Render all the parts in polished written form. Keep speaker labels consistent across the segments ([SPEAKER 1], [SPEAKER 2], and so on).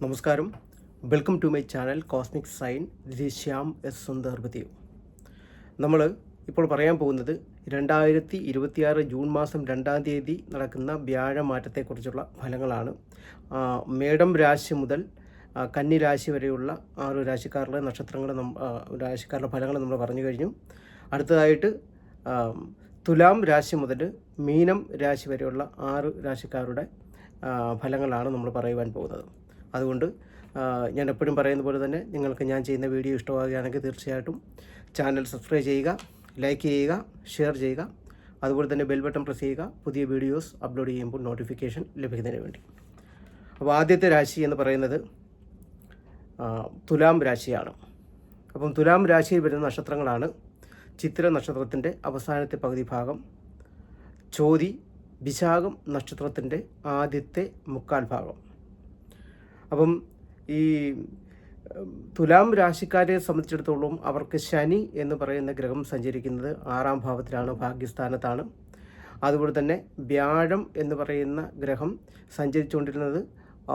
[SPEAKER 1] നമസ്കാരം. Welcome to my channel cosmic sign. This is Shyam S Sundar with you. നമ്മൾ ഇപ്പോൾ പറയാൻ പോകുന്നത് 2026 ജൂൺ മാസം 2-ാം തീയതി നടക്കുന്ന വ്യാഴമാറ്റത്തെക്കുറിച്ചുള്ള ഫലങ്ങളാണ്. മേടം രാശി മുതൽ കന്നി രാശി വരെയുള്ള 6 രാശിക്കാരുടെ രാശിക്കാരുടെ ഫലങ്ങൾ നമ്മൾ പറഞ്ഞു കഴിഞ്ഞു. അടുത്തതായിട്ട് തുലാം രാശി മുതൽ മീനം രാശി വരെയുള്ള 6 രാശിക്കാരുടെ ഫലങ്ങളാണ് നമ്മൾ പറയുവാൻ പോകുന്നത്. അതുകൊണ്ട് ഞാൻ എപ്പോഴും പറയുന്ന പോലെ തന്നെ നിങ്ങൾക്ക് ഞാൻ ചെയ്യുന്ന വീഡിയോ ഇഷ്ടമാകുകയാണെങ്കിൽ തീർച്ചയായിട്ടും ചാനൽ സബ്സ്ക്രൈബ് ചെയ്യുക, ലൈക്ക് ചെയ്യുക, ഷെയർ ചെയ്യുക. അതുപോലെ തന്നെ ബെൽ ബട്ടൺ പ്രസ് ചെയ്യുക, പുതിയ വീഡിയോസ് അപ്ലോഡ് ചെയ്യുമ്പോൾ നോട്ടിഫിക്കേഷൻ ലഭിക്കുന്നതിന് വേണ്ടി. അപ്പോൾ ആദ്യത്തെ രാശി എന്ന് പറയുന്നത് തുലാം രാശിയാണ്. അപ്പം തുലാം രാശിയിൽ വരുന്ന നക്ഷത്രങ്ങളാണ് ചിത്തിര നക്ഷത്രത്തിൻ്റെ അവസാനത്തെ പകുതി ഭാഗം, ചോതി വിശാഖം നക്ഷത്രത്തിൻ്റെ ആദ്യത്തെ മുക്കാൽ ഭാഗം. അപ്പം ഈ തുലാം രാശിക്കാരെ സംബന്ധിച്ചിടത്തോളം അവർക്ക് ശനി എന്ന് പറയുന്ന ഗ്രഹം സഞ്ചരിക്കുന്നത് 6-ാം ഭാവത്തിലാണ്, ഭാഗ്യസ്ഥാനത്താണ്. അതുപോലെ തന്നെ വ്യാഴം എന്ന് പറയുന്ന ഗ്രഹം സഞ്ചരിച്ചുകൊണ്ടിരുന്നത്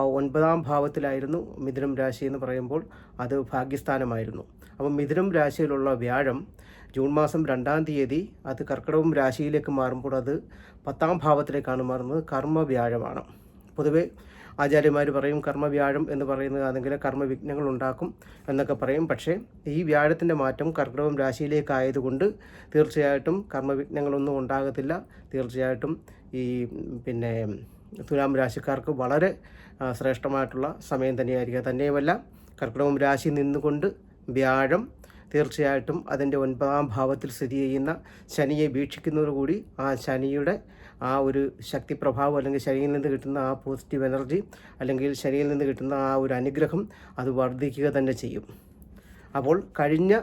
[SPEAKER 1] 9-ാം ഭാവത്തിലായിരുന്നു. മിഥുനം രാശി എന്ന് പറയുമ്പോൾ അത് ഭാഗ്യസ്ഥാനമായിരുന്നു. അപ്പം മിഥുനം രാശിയിലുള്ള വ്യാഴം ജൂൺ മാസം 2-ാം തീയതി അത് കർക്കിടകം രാശിയിലേക്ക് മാറുമ്പോൾ അത് 10-ാം ഭാവത്തിലേക്കാണ് മാറുന്നത്. കർമ്മവ്യാഴമാണ്. പൊതുവെ ആചാര്യന്മാർ പറയും കർമ്മവ്യാഴം എന്ന് പറയുന്നതാണെങ്കിൽ കർമ്മവിഘ്നങ്ങൾ ഉണ്ടാക്കും എന്നൊക്കെ പറയും. പക്ഷേ ഈ വ്യാഴത്തിൻ്റെ മാറ്റം കർക്കിടകം രാശിയിലേക്കായതുകൊണ്ട് തീർച്ചയായിട്ടും കർമ്മവിഘ്നങ്ങളൊന്നും ഉണ്ടാകത്തില്ല. തീർച്ചയായിട്ടും ഈ തുലാം രാശിക്കാർക്ക് വളരെ ശ്രേഷ്ഠമായിട്ടുള്ള സമയം തന്നെയായിരിക്കും. തന്നെയുമല്ല, കർക്കിടകം രാശി നിന്നുകൊണ്ട് വ്യാഴം തീർച്ചയായിട്ടും അതിൻ്റെ 9-ാം ഭാവത്തിൽ സ്ഥിതി ചെയ്യുന്ന ശനിയെ വീക്ഷിക്കുന്നതോടുകൂടി ആ ശനിയുടെ ആ ഒരു ശക്തി പ്രഭാവം, അല്ലെങ്കിൽ ശനിയിൽ നിന്ന് കിട്ടുന്ന ആ പോസിറ്റീവ് എനർജി, അല്ലെങ്കിൽ ശനിയിൽ നിന്ന് കിട്ടുന്ന ആ ഒരു അനുഗ്രഹം അത് വർദ്ധിക്കുക തന്നെ ചെയ്യും. അപ്പോൾ കഴിഞ്ഞ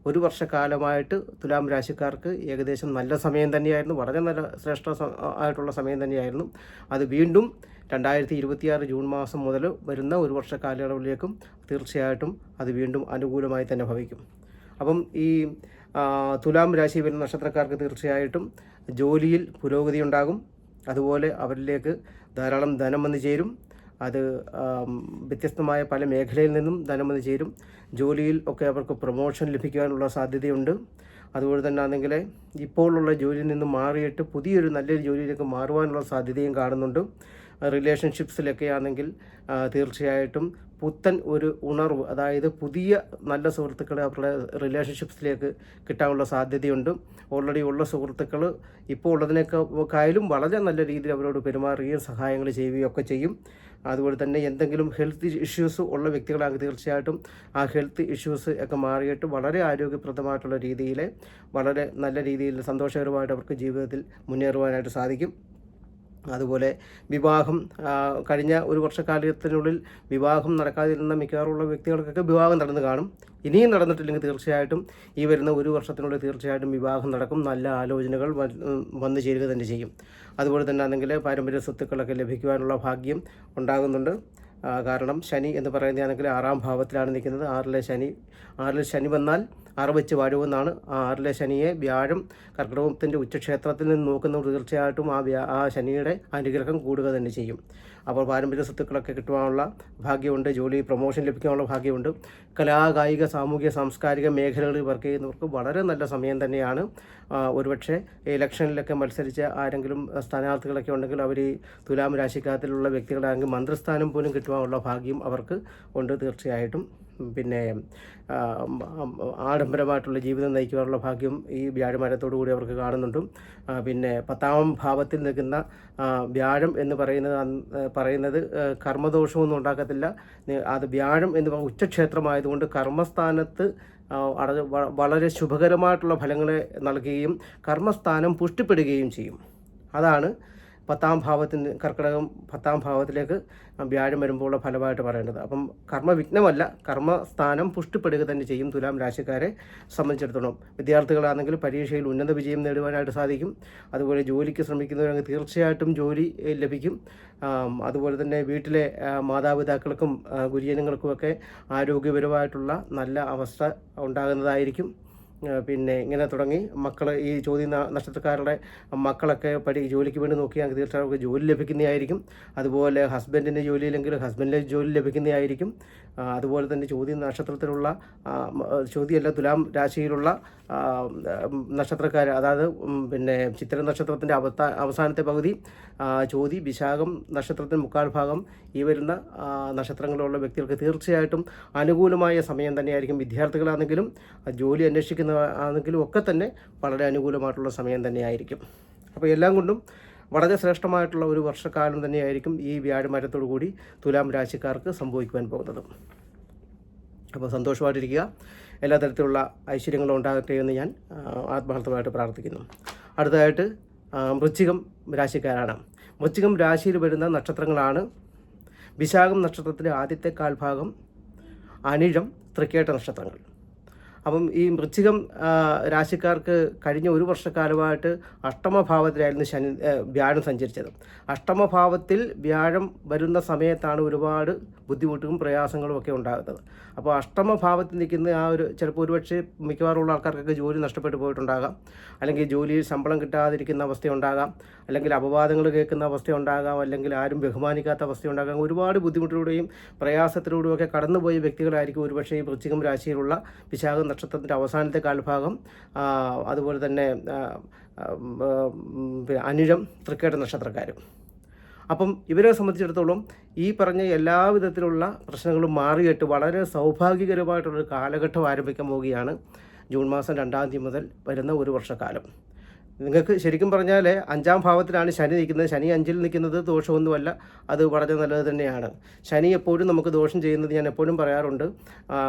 [SPEAKER 1] ഒരു വർഷക്കാലമായിട്ട് തുലാം രാശിക്കാർക്ക് ഏകദേശം നല്ല സമയം തന്നെയായിരുന്നു, വളരെ നല്ല ആയിട്ടുള്ള സമയം തന്നെയായിരുന്നു. അത് വീണ്ടും 2026 ജൂൺ മാസം മുതൽ വരുന്ന ഒരു വർഷ കാലയളവിലേക്കും തീർച്ചയായിട്ടും അത് വീണ്ടും അനുകൂലമായി തന്നെ ഭവിക്കും. അപ്പം ഈ തുലാം രാശി വരുന്ന നക്ഷത്രക്കാർക്ക് തീർച്ചയായിട്ടും ജോലിയിൽ പുരോഗതി ഉണ്ടാകും. അതുപോലെ അവരിലേക്ക് ധാരാളം ധനം വന്നു ചേരും. അത് വ്യത്യസ്തമായ പല മേഖലയിൽ നിന്നും ധനം വന്നു ചേരും. ജോലിയിൽ ഒക്കെ അവർക്ക് പ്രൊമോഷൻ ലഭിക്കാനുള്ള സാധ്യതയുണ്ട്. അതുപോലെ തന്നെ ആണെങ്കിൽ ഇപ്പോഴുള്ള ജോലിയിൽ നിന്ന് മാറിയിട്ട് പുതിയൊരു നല്ലൊരു ജോലിയിലേക്ക് മാറുവാനുള്ള സാധ്യതയും കാണുന്നുണ്ട്. റിലേഷൻഷിപ്സിലൊക്കെ ആണെങ്കിൽ തീർച്ചയായിട്ടും പുത്തൻ ഒരു ഉണർവ്, അതായത് പുതിയ നല്ല സുഹൃത്തുക്കളെ അവരുടെ റിലേഷൻഷിപ്സിലേക്ക് കിട്ടാനുള്ള സാധ്യതയുണ്ട്. ഓൾറെഡി ഉള്ള സുഹൃത്തുക്കൾ ഇപ്പോൾ ഉള്ളതിനേക്കാളും വളരെ നല്ല രീതിയിൽ അവരോട് പെരുമാറുകയും സഹായങ്ങൾ ചെയ്യുകയും ഒക്കെ ചെയ്യും. അതുപോലെ തന്നെ എന്തെങ്കിലും ഹെൽത്ത് ഇഷ്യൂസ് ഉള്ള വ്യക്തികളാണെങ്കിൽ തീർച്ചയായിട്ടും ആ ഹെൽത്ത് ഇഷ്യൂസ് ഒക്കെ മാറിയിട്ട് വളരെ ആരോഗ്യപ്രദമായിട്ടുള്ള രീതിയിൽ വളരെ നല്ല രീതിയിൽ സന്തോഷകരമായിട്ട് അവർക്ക് ജീവിതത്തിൽ മുന്നേറുവാനായിട്ട് സാധിക്കും. അതുപോലെ വിവാഹം, കഴിഞ്ഞ ഒരു വർഷക്കാലത്തിനുള്ളിൽ വിവാഹം നടക്കാതിരുന്ന മിക്കവാറുള്ള വ്യക്തികൾക്കൊക്കെ വിവാഹം നടന്നു കാണും. ഇനിയും നടന്നിട്ടില്ലെങ്കിൽ തീർച്ചയായിട്ടും ഈ വരുന്ന ഒരു വർഷത്തിനുള്ളിൽ തീർച്ചയായിട്ടും വിവാഹം നടക്കും. നല്ല ആലോചനകൾ വന്നു ചേരുക തന്നെ ചെയ്യും. അതുപോലെ തന്നെ ആണെങ്കിൽ പാരമ്പര്യ സ്വത്തുക്കളൊക്കെ ലഭിക്കുവാനുള്ള ഭാഗ്യം ഉണ്ടാകുന്നുണ്ട്. കാരണം ശനി എന്ന് പറയുന്നതാണെങ്കിൽ 6-ാം ഭാവത്തിലാണ് നിൽക്കുന്നത്. 6-ലെ ശനി വന്നാൽ 6 വെച്ച് വാഴുമെന്നാണ്. ആ 6-ലെ ശനിയെ വ്യാഴം കർക്കിടകത്തിൻ്റെ ഉച്ചക്ഷേത്രത്തിൽ നിന്ന് നോക്കുന്നത് തീർച്ചയായിട്ടും ആ ശനിയുടെ അനുഗ്രഹം കൂടുക തന്നെ ചെയ്യും. അപ്പോൾ പാരമ്പര്യ സ്വത്തുക്കളൊക്കെ കിട്ടുവാനുള്ള ഭാഗ്യമുണ്ട്. ജോലി പ്രൊമോഷൻ ലഭിക്കാനുള്ള ഭാഗ്യമുണ്ട്. കായിക സാമൂഹിക സാംസ്കാരിക മേഖലകളിൽ വർക്ക് ചെയ്യുന്നവർക്ക് വളരെ നല്ല സമയം തന്നെയാണ്. ഒരുപക്ഷെ ഇലക്ഷനിലൊക്കെ മത്സരിച്ച ആരെങ്കിലും സ്ഥാനാർത്ഥികളൊക്കെ ഉണ്ടെങ്കിൽ അവർ ഈ തുലാം രാശിക്കാരത്തിലുള്ള വ്യക്തികളാണെങ്കിൽ മന്ത്രിസ്ഥാനം പോലും കിട്ടുവാനുള്ള ഭാഗ്യം അവർക്ക് ഉണ്ട്. തീർച്ചയായിട്ടും ആഡംബരമായിട്ടുള്ള ജീവിതം നയിക്കുവാനുള്ള ഭാഗ്യം ഈ വ്യാഴമാറ്റത്തോടു കൂടി അവർക്ക് കാണുന്നുണ്ട്. 10-ാം ഭാവത്തിൽ നിൽക്കുന്ന വ്യാഴം എന്ന് പറയുന്നത് കർമ്മദോഷമൊന്നും ഉണ്ടാക്കത്തില്ല. അത് വ്യാഴം എന്ന് ഉച്ചക്ഷേത്രമായതുകൊണ്ട് കർമ്മസ്ഥാനത്ത് വളരെ ശുഭകരമായിട്ടുള്ള ഫലങ്ങളെ നൽകുകയും കർമ്മസ്ഥാനം പുഷ്ടിപ്പെടുകയും ചെയ്യും. അതാണ് 10-ാം ഭാവത്തിന് കർക്കിടകം 10-ാം ഭാവത്തിലേക്ക് വ്യാഴം വരുമ്പോഴുള്ള ഫലമായിട്ട് പറയേണ്ടത്. അപ്പം കർമ്മവിഘ്നമല്ല, കർമ്മസ്ഥാനം പുഷ്ടിപ്പെടുക തന്നെ ചെയ്യും തുലാം രാശിക്കാരെ സംബന്ധിച്ചിടത്തോളം. വിദ്യാർത്ഥികളാണെങ്കിൽ പരീക്ഷയിൽ ഉന്നത വിജയം നേടുവാനായിട്ട് സാധിക്കും. അതുപോലെ ജോലിക്ക് ശ്രമിക്കുന്നവരാണെങ്കിൽ തീർച്ചയായിട്ടും ജോലി ലഭിക്കും. അതുപോലെ തന്നെ വീട്ടിലെ മാതാപിതാക്കൾക്കും ഗുരുജനങ്ങൾക്കുമൊക്കെ ആരോഗ്യപരമായിട്ടുള്ള നല്ല അവസ്ഥ ഉണ്ടാകുന്നതായിരിക്കും. പിന്നെ ഇങ്ങനെ തുടങ്ങി മക്കൾ ഈ നക്ഷത്രക്കാരുടെ മക്കളൊക്കെ ജോലിക്ക് വേണ്ടി നോക്കിയാൽ തീർച്ചയായും അവർക്ക് ജോലി ലഭിക്കുന്നതായിരിക്കും. അതുപോലെ ഹസ്ബൻഡിന് ജോലിയില്ലെങ്കിൽ ഹസ്ബൻഡിന് ജോലി ലഭിക്കുന്നതായിരിക്കും. അതുപോലെ തന്നെ നക്ഷത്രത്തിലുള്ള തുലാം രാശിയിലുള്ള നക്ഷത്രക്കാർ, അതായത് പിന്നെ ചിത്ര നക്ഷത്രത്തിൻ്റെ അവസാനത്തെ പകുതി, ചോതി വിശാഖം നക്ഷത്രത്തിൻ്റെ മുക്കാൽ ഭാഗം, ഈ വരുന്ന നക്ഷത്രങ്ങളുള്ള വ്യക്തികൾക്ക് തീർച്ചയായിട്ടും അനുകൂലമായ സമയം തന്നെയായിരിക്കും. വിദ്യാർത്ഥികളാണെങ്കിലും ജോലി ആണെങ്കിലും ഒക്കെ തന്നെ വളരെ അനുകൂലമായിട്ടുള്ള സമയം തന്നെയായിരിക്കും. അപ്പോൾ എല്ലാം കൊണ്ടും വളരെ ശ്രേഷ്ഠമായിട്ടുള്ള ഒരു വർഷക്കാലം തന്നെയായിരിക്കും ഈ വ്യാഴമാറ്റത്തോടു കൂടി തുലാം രാശിക്കാർക്ക് സംഭവിക്കുവാൻ പോകുന്നത്. അപ്പോൾ സന്തോഷമായിട്ടിരിക്കുക. എല്ലാ തരത്തിലുള്ള ഐശ്വര്യങ്ങളും ഉണ്ടാകട്ടെ എന്ന് ഞാൻ ആത്മാർത്ഥമായിട്ട് പ്രാർത്ഥിക്കുന്നു. അടുത്തതായിട്ട് വൃശ്ചികം രാശിക്കാരാണ്. വൃശ്ചികം രാശിയിൽ വരുന്ന നക്ഷത്രങ്ങളാണ് വിശാഖം നക്ഷത്രത്തിലെ ആദ്യത്തെ കാൽഭാഗം, അനിഴം, തൃക്കേട്ട നക്ഷത്രങ്ങൾ. അപ്പം ഈ വൃശ്ചികം രാശിക്കാർക്ക് കഴിഞ്ഞ ഒരു വർഷക്കാലമായിട്ട് അഷ്ടമഭാവത്തിലായിരുന്നു വ്യാഴം സഞ്ചരിച്ചത്. അഷ്ടമഭാവത്തിൽ വ്യാഴം വരുന്ന സമയത്താണ് ഒരുപാട് ബുദ്ധിമുട്ടും പ്രയാസങ്ങളും ഒക്കെ ഉണ്ടാകുന്നത്. അപ്പോൾ അഷ്ടമഭാവത്തിൽ നിൽക്കുന്ന ചിലപ്പോൾ ഒരുപക്ഷെ മിക്കവാറുള്ള ആൾക്കാർക്കൊക്കെ ജോലി നഷ്ടപ്പെട്ടു പോയിട്ടുണ്ടാകാം, അല്ലെങ്കിൽ ജോലിയിൽ ശമ്പളം കിട്ടാതിരിക്കുന്ന അവസ്ഥയുണ്ടാകാം, അല്ലെങ്കിൽ അപവാദങ്ങൾ കേൾക്കുന്ന അവസ്ഥയുണ്ടാകാം, അല്ലെങ്കിൽ ആരും ബഹുമാനിക്കാത്ത അവസ്ഥയുണ്ടാകാം. ഒരുപാട് ബുദ്ധിമുട്ടിലൂടെയും പ്രയാസത്തിലൂടെയും ഒക്കെ കടന്നുപോയ വ്യക്തികളായിരിക്കും ഒരുപക്ഷെ ഈ വൃശ്ചികം രാശിയിലുള്ള വിശാഖം നക്ഷത്രത്തിൻ്റെ അവസാനത്തെ കാൽഭാഗം, അതുപോലെ തന്നെ അനിഴം, തൃക്കേട്ട നക്ഷത്രക്കാരും. അപ്പം ഇവരെ സംബന്ധിച്ചിടത്തോളം ഈ പറഞ്ഞ എല്ലാവിധത്തിലുള്ള പ്രശ്നങ്ങളും മാറിയിട്ട് വളരെ സൗഭാഗ്യകരമായിട്ടുള്ളൊരു കാലഘട്ടം ആരംഭിക്കാൻ പോവുകയാണ് ജൂൺ മാസം 2-ാം തീയതി മുതൽ വരുന്ന ഒരു വർഷക്കാലം. നിങ്ങൾക്ക് ശരിക്കും പറഞ്ഞാൽ 5-ാം ഭാവത്തിലാണ് ശനി നിൽക്കുന്നത്. ശനി 5-ൽ നിൽക്കുന്നത് ദോഷമൊന്നുമല്ല, അത് വളരെ നല്ലത് തന്നെയാണ്. ശനി എപ്പോഴും നമുക്ക് ദോഷം ചെയ്യുന്നത് ഞാൻ എപ്പോഴും പറയാറുണ്ട്,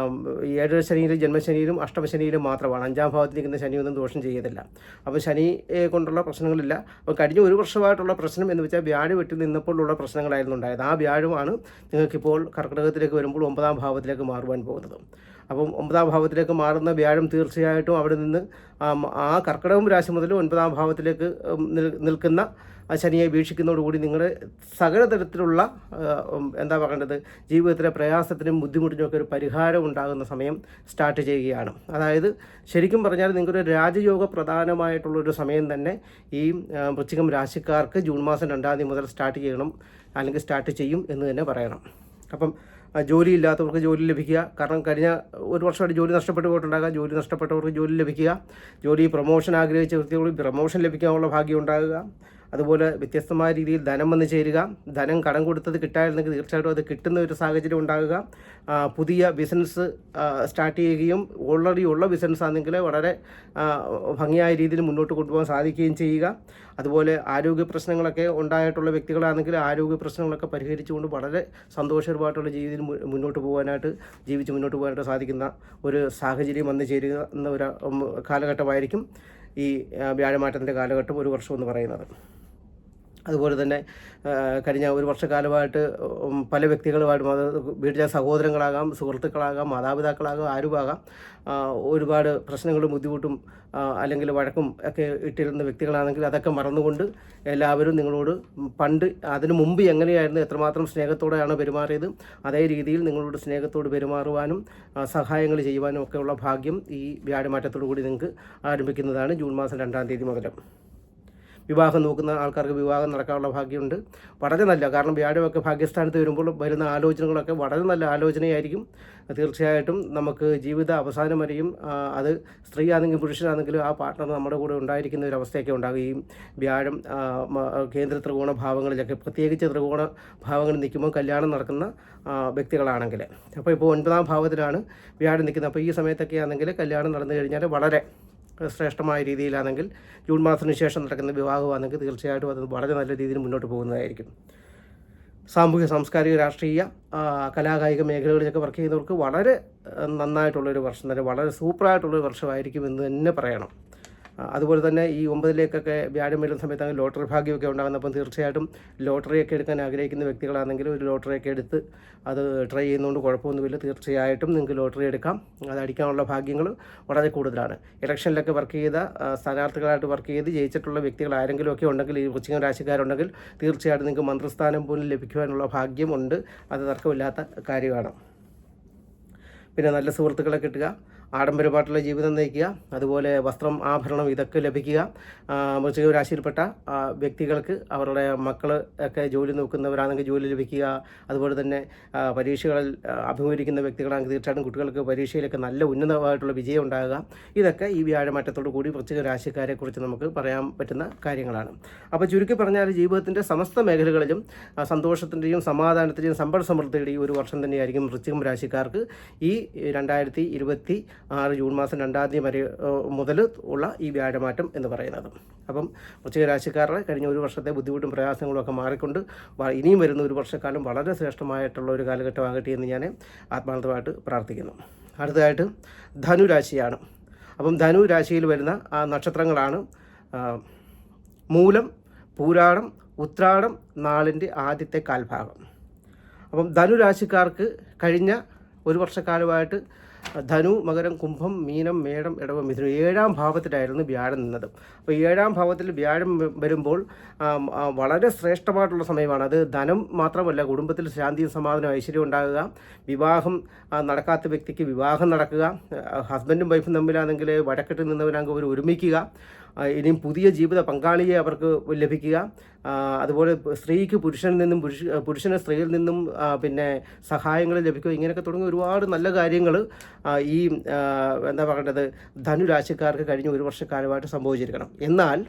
[SPEAKER 1] 7 ശനിയിലും ജന്മശനിയിലും അഷ്ടമശനിയിലും മാത്രമാണ്. 5-ാം ഭാവത്തിൽ നിൽക്കുന്ന ശനിയൊന്നും ദോഷം ചെയ്യത്തില്ല. അപ്പോൾ ശനിയെ കൊണ്ടുള്ള പ്രശ്നങ്ങളില്ല. അപ്പോൾ കഴിഞ്ഞ ഒരു വർഷമായിട്ടുള്ള പ്രശ്നം എന്ന് വെച്ചാൽ വ്യാഴം വെട്ടി നിന്നപ്പോഴുള്ള പ്രശ്നങ്ങളായിരുന്നു ഉണ്ടായത്. ആ വ്യാഴമാണ് നിങ്ങൾക്കിപ്പോൾ കർക്കിടകത്തിലേക്ക് വരുമ്പോൾ 9-ാം ഭാവത്തിലേക്ക് മാറുവാൻ പോകുന്നത്. അപ്പം 9-ാം ഭാവത്തിലേക്ക് മാറുന്ന വ്യാഴം തീർച്ചയായിട്ടും അവിടെ നിന്ന് ആ കർക്കിടകം രാശി മുതൽ 9-ാം ഭാവത്തിലേക്ക് നിൽക്കുന്ന ശനിയെ വീക്ഷിക്കുന്നതോടുകൂടി നിങ്ങളുടെ സകല തരത്തിലുള്ള ജീവിതത്തിലെ പ്രയാസത്തിനും ബുദ്ധിമുട്ടിനും ഒക്കെ ഒരു പരിഹാരം ഉണ്ടാകുന്ന സമയം സ്റ്റാർട്ട് ചെയ്യുകയാണ്. അതായത് ശരിക്കും പറഞ്ഞാൽ നിങ്ങൾക്കൊരു രാജയോഗ പ്രധാനമായിട്ടുള്ളൊരു സമയം തന്നെ ഈ വൃശ്ചികം രാശിക്കാർക്ക് ജൂൺ മാസം 2-ാം തീയതി മുതൽ സ്റ്റാർട്ട് ചെയ്യണം, അല്ലെങ്കിൽ സ്റ്റാർട്ട് ചെയ്യും എന്ന് തന്നെ പറയണം. അപ്പം ജോലിയില്ലാത്തവർക്ക് ജോലി ലഭിക്കുക, കാരണം കഴിഞ്ഞ ഒരു വർഷമായിട്ട് ജോലി നഷ്ടപ്പെട്ടു പോയിട്ടുണ്ടാകാം. ജോലി നഷ്ടപ്പെട്ടവർക്ക് ജോലി ലഭിക്കുക, പ്രൊമോഷൻ ആഗ്രഹിച്ച വ്യക്തികൾക്ക് പ്രൊമോഷൻ ലഭിക്കാനുള്ള ഭാഗ്യം ഉണ്ടാകുക. അതുപോലെ വ്യത്യസ്തമായ രീതിയിൽ ധനം വന്നു ചേരുക. ധനം കടം കൊടുത്തത് കിട്ടായിരുന്നെങ്കിൽ തീർച്ചയായിട്ടും അത് കിട്ടുന്ന ഒരു സാഹചര്യം ഉണ്ടാകുക. പുതിയ ബിസിനസ് സ്റ്റാർട്ട് ചെയ്യുകയും ഓൾറെഡി ഉള്ള ബിസിനസ് ആണെങ്കിൽ വളരെ ഭംഗിയായ രീതിയിൽ മുന്നോട്ട് കൊണ്ടുപോകാൻ സാധിക്കുകയും ചെയ്യുക. അതുപോലെ ആരോഗ്യ പ്രശ്നങ്ങളൊക്കെ ഉണ്ടായിട്ടുള്ള വ്യക്തികളാണെങ്കിൽ ആരോഗ്യ പ്രശ്നങ്ങളൊക്കെ പരിഹരിച്ചുകൊണ്ട് വളരെ സന്തോഷകരമായിട്ടുള്ള ജീവിതത്തിൽ ജീവിച്ച് മുന്നോട്ട് പോകാനായിട്ട് സാധിക്കുന്ന ഒരു സാഹചര്യം വന്നു ചേരുക എന്ന ഒരു കാലഘട്ടമായിരിക്കും ഈ വ്യാഴമാറ്റത്തിൻ്റെ കാലഘട്ടം, ഒരു വർഷം എന്ന് പറയുന്നത്. അതുപോലെ തന്നെ കഴിഞ്ഞ ഒരു വർഷക്കാലമായിട്ട് പല വ്യക്തികളുമായിട്ടും, അത് വീട്ടിലെ സഹോദരങ്ങളാകാം, സുഹൃത്തുക്കളാകാം, മാതാപിതാക്കളാകാം, ആരുമാകാം, ഒരുപാട് പ്രശ്നങ്ങളും ബുദ്ധിമുട്ടും അല്ലെങ്കിൽ വഴക്കും ഒക്കെ ഇട്ടിരുന്ന വ്യക്തികളാണെങ്കിൽ അതൊക്കെ മറന്നുകൊണ്ട് എല്ലാവരും നിങ്ങളോട് പണ്ട് അതിനു മുമ്പ് എങ്ങനെയായിരുന്നു, എത്രമാത്രം സ്നേഹത്തോടെയാണ് പെരുമാറിയത്, അതേ രീതിയിൽ നിങ്ങളോട് സ്നേഹത്തോട് പെരുമാറുവാനും സഹായങ്ങൾ ചെയ്യുവാനും ഒക്കെയുള്ള ഭാഗ്യം ഈ വ്യാഴമാറ്റത്തോടു കൂടി നിങ്ങൾക്ക് ആരംഭിക്കുന്നതാണ് ജൂൺ മാസം 2-ാം തീയതി മുതൽ. വിവാഹം നോക്കുന്ന ആൾക്കാർക്ക് വിവാഹം നടക്കാനുള്ള ഭാഗ്യമുണ്ട്. വളരെ നല്ല, കാരണം വ്യാഴമൊക്കെ ഭാഗ്യസ്ഥാനത്ത് വരുമ്പോൾ വരുന്ന ആലോചനകളൊക്കെ വളരെ നല്ല ആലോചനയായിരിക്കും. തീർച്ചയായിട്ടും നമുക്ക് ജീവിത അവസാനം വരെയും അത് സ്ത്രീ ആണെങ്കിലും പുരുഷനാണെങ്കിലും ആ പാർട്ട്ണർ നമ്മുടെ കൂടെ ഉണ്ടായിരിക്കുന്ന ഒരു അവസ്ഥയൊക്കെ ഉണ്ടാകുകയും വ്യാഴം കേന്ദ്ര ത്രികോണ ഭാവങ്ങളിലൊക്കെ, പ്രത്യേകിച്ച് ത്രികോണ ഭാവങ്ങളിൽ നിൽക്കുമ്പോൾ കല്യാണം നടക്കുന്ന വ്യക്തികളാണെങ്കിൽ, അപ്പോൾ ഇപ്പോൾ 9-ാം ഭാവത്തിലാണ് വ്യാഴം നിൽക്കുന്നത്. അപ്പോൾ ഈ സമയത്തൊക്കെ ആണെങ്കിൽ കല്യാണം നടന്നു കഴിഞ്ഞാൽ വളരെ ശ്രേഷ്ഠമായ രീതിയിലാണെങ്കിൽ ജൂൺ മാസത്തിന് ശേഷം നടക്കുന്ന വിവാഹമാണെങ്കിൽ തീർച്ചയായിട്ടും അത് വളരെ നല്ല രീതിയിൽ മുന്നോട്ട് പോകുന്നതായിരിക്കും. സാമൂഹിക, സാംസ്കാരിക, രാഷ്ട്രീയ, കലാകായിക മേഖലകളിലൊക്കെ വർക്ക് ചെയ്യുന്നവർക്ക് വളരെ നന്നായിട്ടുള്ളൊരു വർഷം തന്നെ, വളരെ സൂപ്പറായിട്ടുള്ളൊരു വർഷമായിരിക്കും എന്ന് തന്നെ പറയണം. അതുപോലെ തന്നെ ഈ 9-ലേക്കൊക്കെ വ്യാഴം വരുന്ന സമയത്ത് ലോട്ടറി ഭാഗ്യമൊക്കെ ഉണ്ടാകുന്നപ്പം തീർച്ചയായിട്ടും ലോട്ടറിയൊക്കെ എടുക്കാൻ ആഗ്രഹിക്കുന്ന വ്യക്തികളാണെങ്കിൽ ഒരു ലോട്ടറിയൊക്കെ എടുത്ത് അത് ട്രൈ ചെയ്യുന്നതുകൊണ്ട് കുഴപ്പമൊന്നുമില്ല. തീർച്ചയായിട്ടും നിങ്ങൾക്ക് ലോട്ടറി എടുക്കാം. അത് അടിക്കാനുള്ള ഭാഗ്യങ്ങൾ വളരെ കൂടുതലാണ്. ഇലക്ഷനിലൊക്കെ വർക്ക് ചെയ്ത സ്ഥാനാർത്ഥികളായിട്ട് വർക്ക് ചെയ്ത് ജയിച്ചിട്ടുള്ള വ്യക്തികൾ ആരെങ്കിലും ഒക്കെ ഉണ്ടെങ്കിൽ, ഈ വൃശ്ചികം രാശിക്കാരുണ്ടെങ്കിൽ തീർച്ചയായിട്ടും നിങ്ങൾക്ക് മന്ത്രിസ്ഥാനം പോലും ലഭിക്കുവാനുള്ള ഭാഗ്യമുണ്ട്. അത് തർക്കമില്ലാത്ത കാര്യമാണ്. പിന്നെ നല്ല സുഹൃത്തുക്കളെ കിട്ടുക, ആഡംബരമായിട്ടുള്ള ജീവിതം നയിക്കുക, അതുപോലെ വസ്ത്രം, ആഭരണം ഇതൊക്കെ ലഭിക്കുക. വൃശ്ചിക രാശിയിൽപ്പെട്ട വ്യക്തികൾക്ക് അവരുടെ മക്കൾ ഒക്കെ ജോലി നോക്കുന്നവരാണെങ്കിൽ ജോലി ലഭിക്കുക. അതുപോലെ തന്നെ പരീക്ഷകളിൽ അഭിമുഖീകരിക്കുന്ന വ്യക്തികളാണെങ്കിൽ തീർച്ചയായിട്ടും കുട്ടികൾക്ക് പരീക്ഷയിലൊക്കെ നല്ല ഉന്നതമായിട്ടുള്ള വിജയം ഉണ്ടാകുക. ഇതൊക്കെ ഈ വ്യാഴമാറ്റത്തോടു കൂടി വൃശ്ചിക രാശിക്കാരെക്കുറിച്ച് നമുക്ക് പറയാൻ പറ്റുന്ന കാര്യങ്ങളാണ്. അപ്പോൾ ചുരുക്കി പറഞ്ഞാൽ ജീവിതത്തിൻ്റെ സമസ്ത മേഖലകളിലും സന്തോഷത്തിൻ്റെയും സമാധാനത്തിൻ്റെയും സമ്പൽ സമൃദ്ധിയുടെയും ഒരു വർഷം തന്നെയായിരിക്കും വൃശ്ചികം രാശിക്കാർക്ക് ഈ 2026 ജൂൺ മാസം 2-ാം തീയതി വരെ മുതൽ ഉള്ള ഈ വ്യാഴമാറ്റം എന്ന് പറയുന്നത്. അപ്പം വൃശ്ചിക രാശിക്കാരുടെ കഴിഞ്ഞ ഒരു വർഷത്തെ ബുദ്ധിമുട്ടും പ്രയാസങ്ങളും ഒക്കെ മാറിക്കൊണ്ട് ഇനിയും വരുന്ന ഒരു വർഷക്കാലം വളരെ ശ്രേഷ്ഠമായിട്ടുള്ള ഒരു കാലഘട്ടമാകട്ടെ എന്ന് ഞാൻ ആത്മാർത്ഥമായിട്ട് പ്രാർത്ഥിക്കുന്നു. അടുത്തതായിട്ട് ധനുരാശിയാണ്. അപ്പം ധനുരാശിയിൽ വരുന്ന നക്ഷത്രങ്ങളാണ് മൂലം, പൂരാടം, ഉത്രാടം നാളിൻ്റെ ആദ്യത്തെ കാൽഭാഗം. അപ്പം ധനുരാശിക്കാർക്ക് കഴിഞ്ഞ ഒരു വർഷക്കാലമായിട്ട് ധനു, മകരം, കുംഭം, മീനം, മേടം, ഇടവം, മിഥുനം 7-ാം ഭാവത്തിലായിരുന്നു വ്യാഴം നിന്നത്. അപ്പോൾ 7-ാം ഭാവത്തിൽ വ്യാഴം വരുമ്പോൾ വളരെ ശ്രേഷ്ഠമായിട്ടുള്ള സമയമാണ്. അത് ധനം മാത്രമല്ല, കുടുംബത്തിൽ ശാന്തിയും സമാധാനവും ഐശ്വര്യം ഉണ്ടാകുക, വിവാഹം നടക്കാത്ത വ്യക്തിക്ക് വിവാഹം നടക്കുക, ഹസ്ബൻഡും വൈഫും തമ്മിലാണെങ്കിൽ വഴക്കെട്ട് നിന്നവരാണെങ്കിൽ അവർ ഒരുമിക്കുക, ഇനിയും പുതിയ ജീവിത പങ്കാളിയെ അവർക്ക് ലഭിക്കുക, അതുപോലെ സ്ത്രീക്ക് പുരുഷനിൽ നിന്നും പുരുഷന് സ്ത്രീയിൽ നിന്നും പിന്നെ സഹായങ്ങൾ ലഭിക്കുക, ഇങ്ങനെയൊക്കെ തുടങ്ങി ഒരുപാട് നല്ല കാര്യങ്ങൾ ഈ എന്താ പറയേണ്ടത് ധനുരാശിക്കാർക്ക് കഴിഞ്ഞ ഒരു വർഷക്കാലമായിട്ട് സംഭവിച്ചിരിക്കണം. എന്നാൽ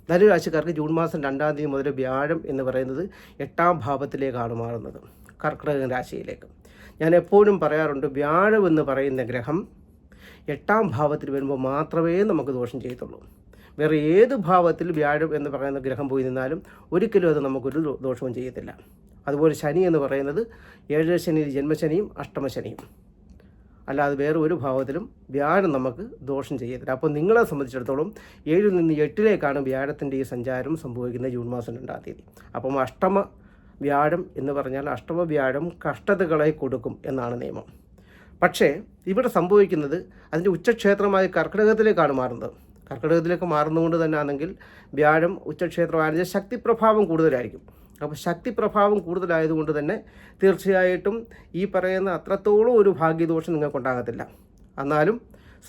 [SPEAKER 1] ധനുരാശിക്കാർക്ക് ജൂൺ മാസം 2-ാം തീയതി മുതൽ വ്യാഴം എന്ന് പറയുന്നത് 8-ാം ഭാവത്തിലേക്കാണ് മാറുന്നത്, കർക്കിടക രാശിയിലേക്ക്. ഞാൻ എപ്പോഴും പറയാറുണ്ട്, വ്യാഴം എന്ന് പറയുന്ന ഗ്രഹം 8-ാം ഭാവത്തിൽ വരുമ്പോൾ മാത്രമേ നമുക്ക് ദോഷം ചെയ്യത്തുള്ളൂ. വേറെ ഏത് ഭാവത്തിൽ വ്യാഴം എന്ന് പറയുന്ന ഗ്രഹം പോയി നിന്നാലും ഒരിക്കലും അത് നമുക്കൊരു ദോഷവും ചെയ്യത്തില്ല. അതുപോലെ ശനി എന്ന് പറയുന്നത് 7 ശനി, ജന്മശനിയും അഷ്ടമശനിയും, അല്ലാതെ വേറെ ഒരു ഭാവത്തിലും വ്യാഴം നമുക്ക് ദോഷം ചെയ്യത്തില്ല. അപ്പോൾ നിങ്ങളെ സംബന്ധിച്ചിടത്തോളം 7-ൽ നിന്ന് 8-ലേക്കാണ് വ്യാഴത്തിൻ്റെ ഈ സഞ്ചാരം സംഭവിക്കുന്നത് ജൂൺ മാസം 2-ാം തീയതി. അപ്പം അഷ്ടമ വ്യാഴം എന്ന് പറഞ്ഞാൽ അഷ്ടമ വ്യാഴം കഷ്ടതകളെ കൊടുക്കും എന്നാണ് നിയമം. പക്ഷേ ഇവിടെ സംഭവിക്കുന്നത് അതിൻ്റെ ഉച്ചക്ഷേത്രമായ കർക്കിടകത്തിലേക്കാണ് മാറുന്നത്. കർക്കിടകത്തിലേക്ക് മാറുന്നതുകൊണ്ട് തന്നെ ആണെങ്കിൽ വ്യാഴം ഉച്ചക്ഷേത്രമാണെങ്കിൽ ശക്തിപ്രഭാവം കൂടുതലായിരിക്കും. അപ്പോൾ ശക്തിപ്രഭാവം കൂടുതലായതുകൊണ്ട് തന്നെ തീർച്ചയായിട്ടും ഈ പറയുന്ന അത്രത്തോളം ഒരു ഭാഗ്യദോഷം നിങ്ങൾക്കുണ്ടാകത്തില്ല. എന്നാലും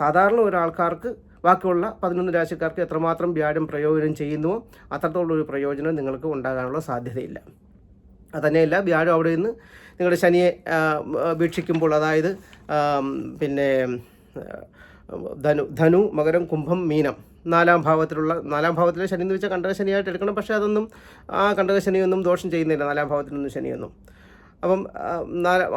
[SPEAKER 1] സാധാരണ ഒരാൾക്കാർക്ക് ബാക്കിയുള്ള 11 രാശിക്കാർക്ക് എത്രമാത്രം വ്യാഴം പ്രയോജനം ചെയ്യുന്നുവോ അത്രത്തോളം ഒരു പ്രയോജനം നിങ്ങൾക്ക് ഉണ്ടാകാനുള്ള സാധ്യതയില്ല. അതുതന്നെയല്ല, വ്യാഴം അവിടെ നിന്ന് നിങ്ങളുടെ ശനിയെ വീക്ഷിക്കുമ്പോൾ, അതായത് പിന്നെ ധനു, മകരം, കുംഭം, മീനം 4-ാം ഭാവത്തിലെ ശനി എന്ന് വെച്ചാൽ കണ്ടക ശനിയായിട്ട് എടുക്കണം. പക്ഷേ അതൊന്നും ആ കണ്ടക ശനിയൊന്നും ദോഷം ചെയ്യുന്നില്ല, 4-ാം ഭാവത്തിലൊന്നും ശനിയൊന്നും. അപ്പം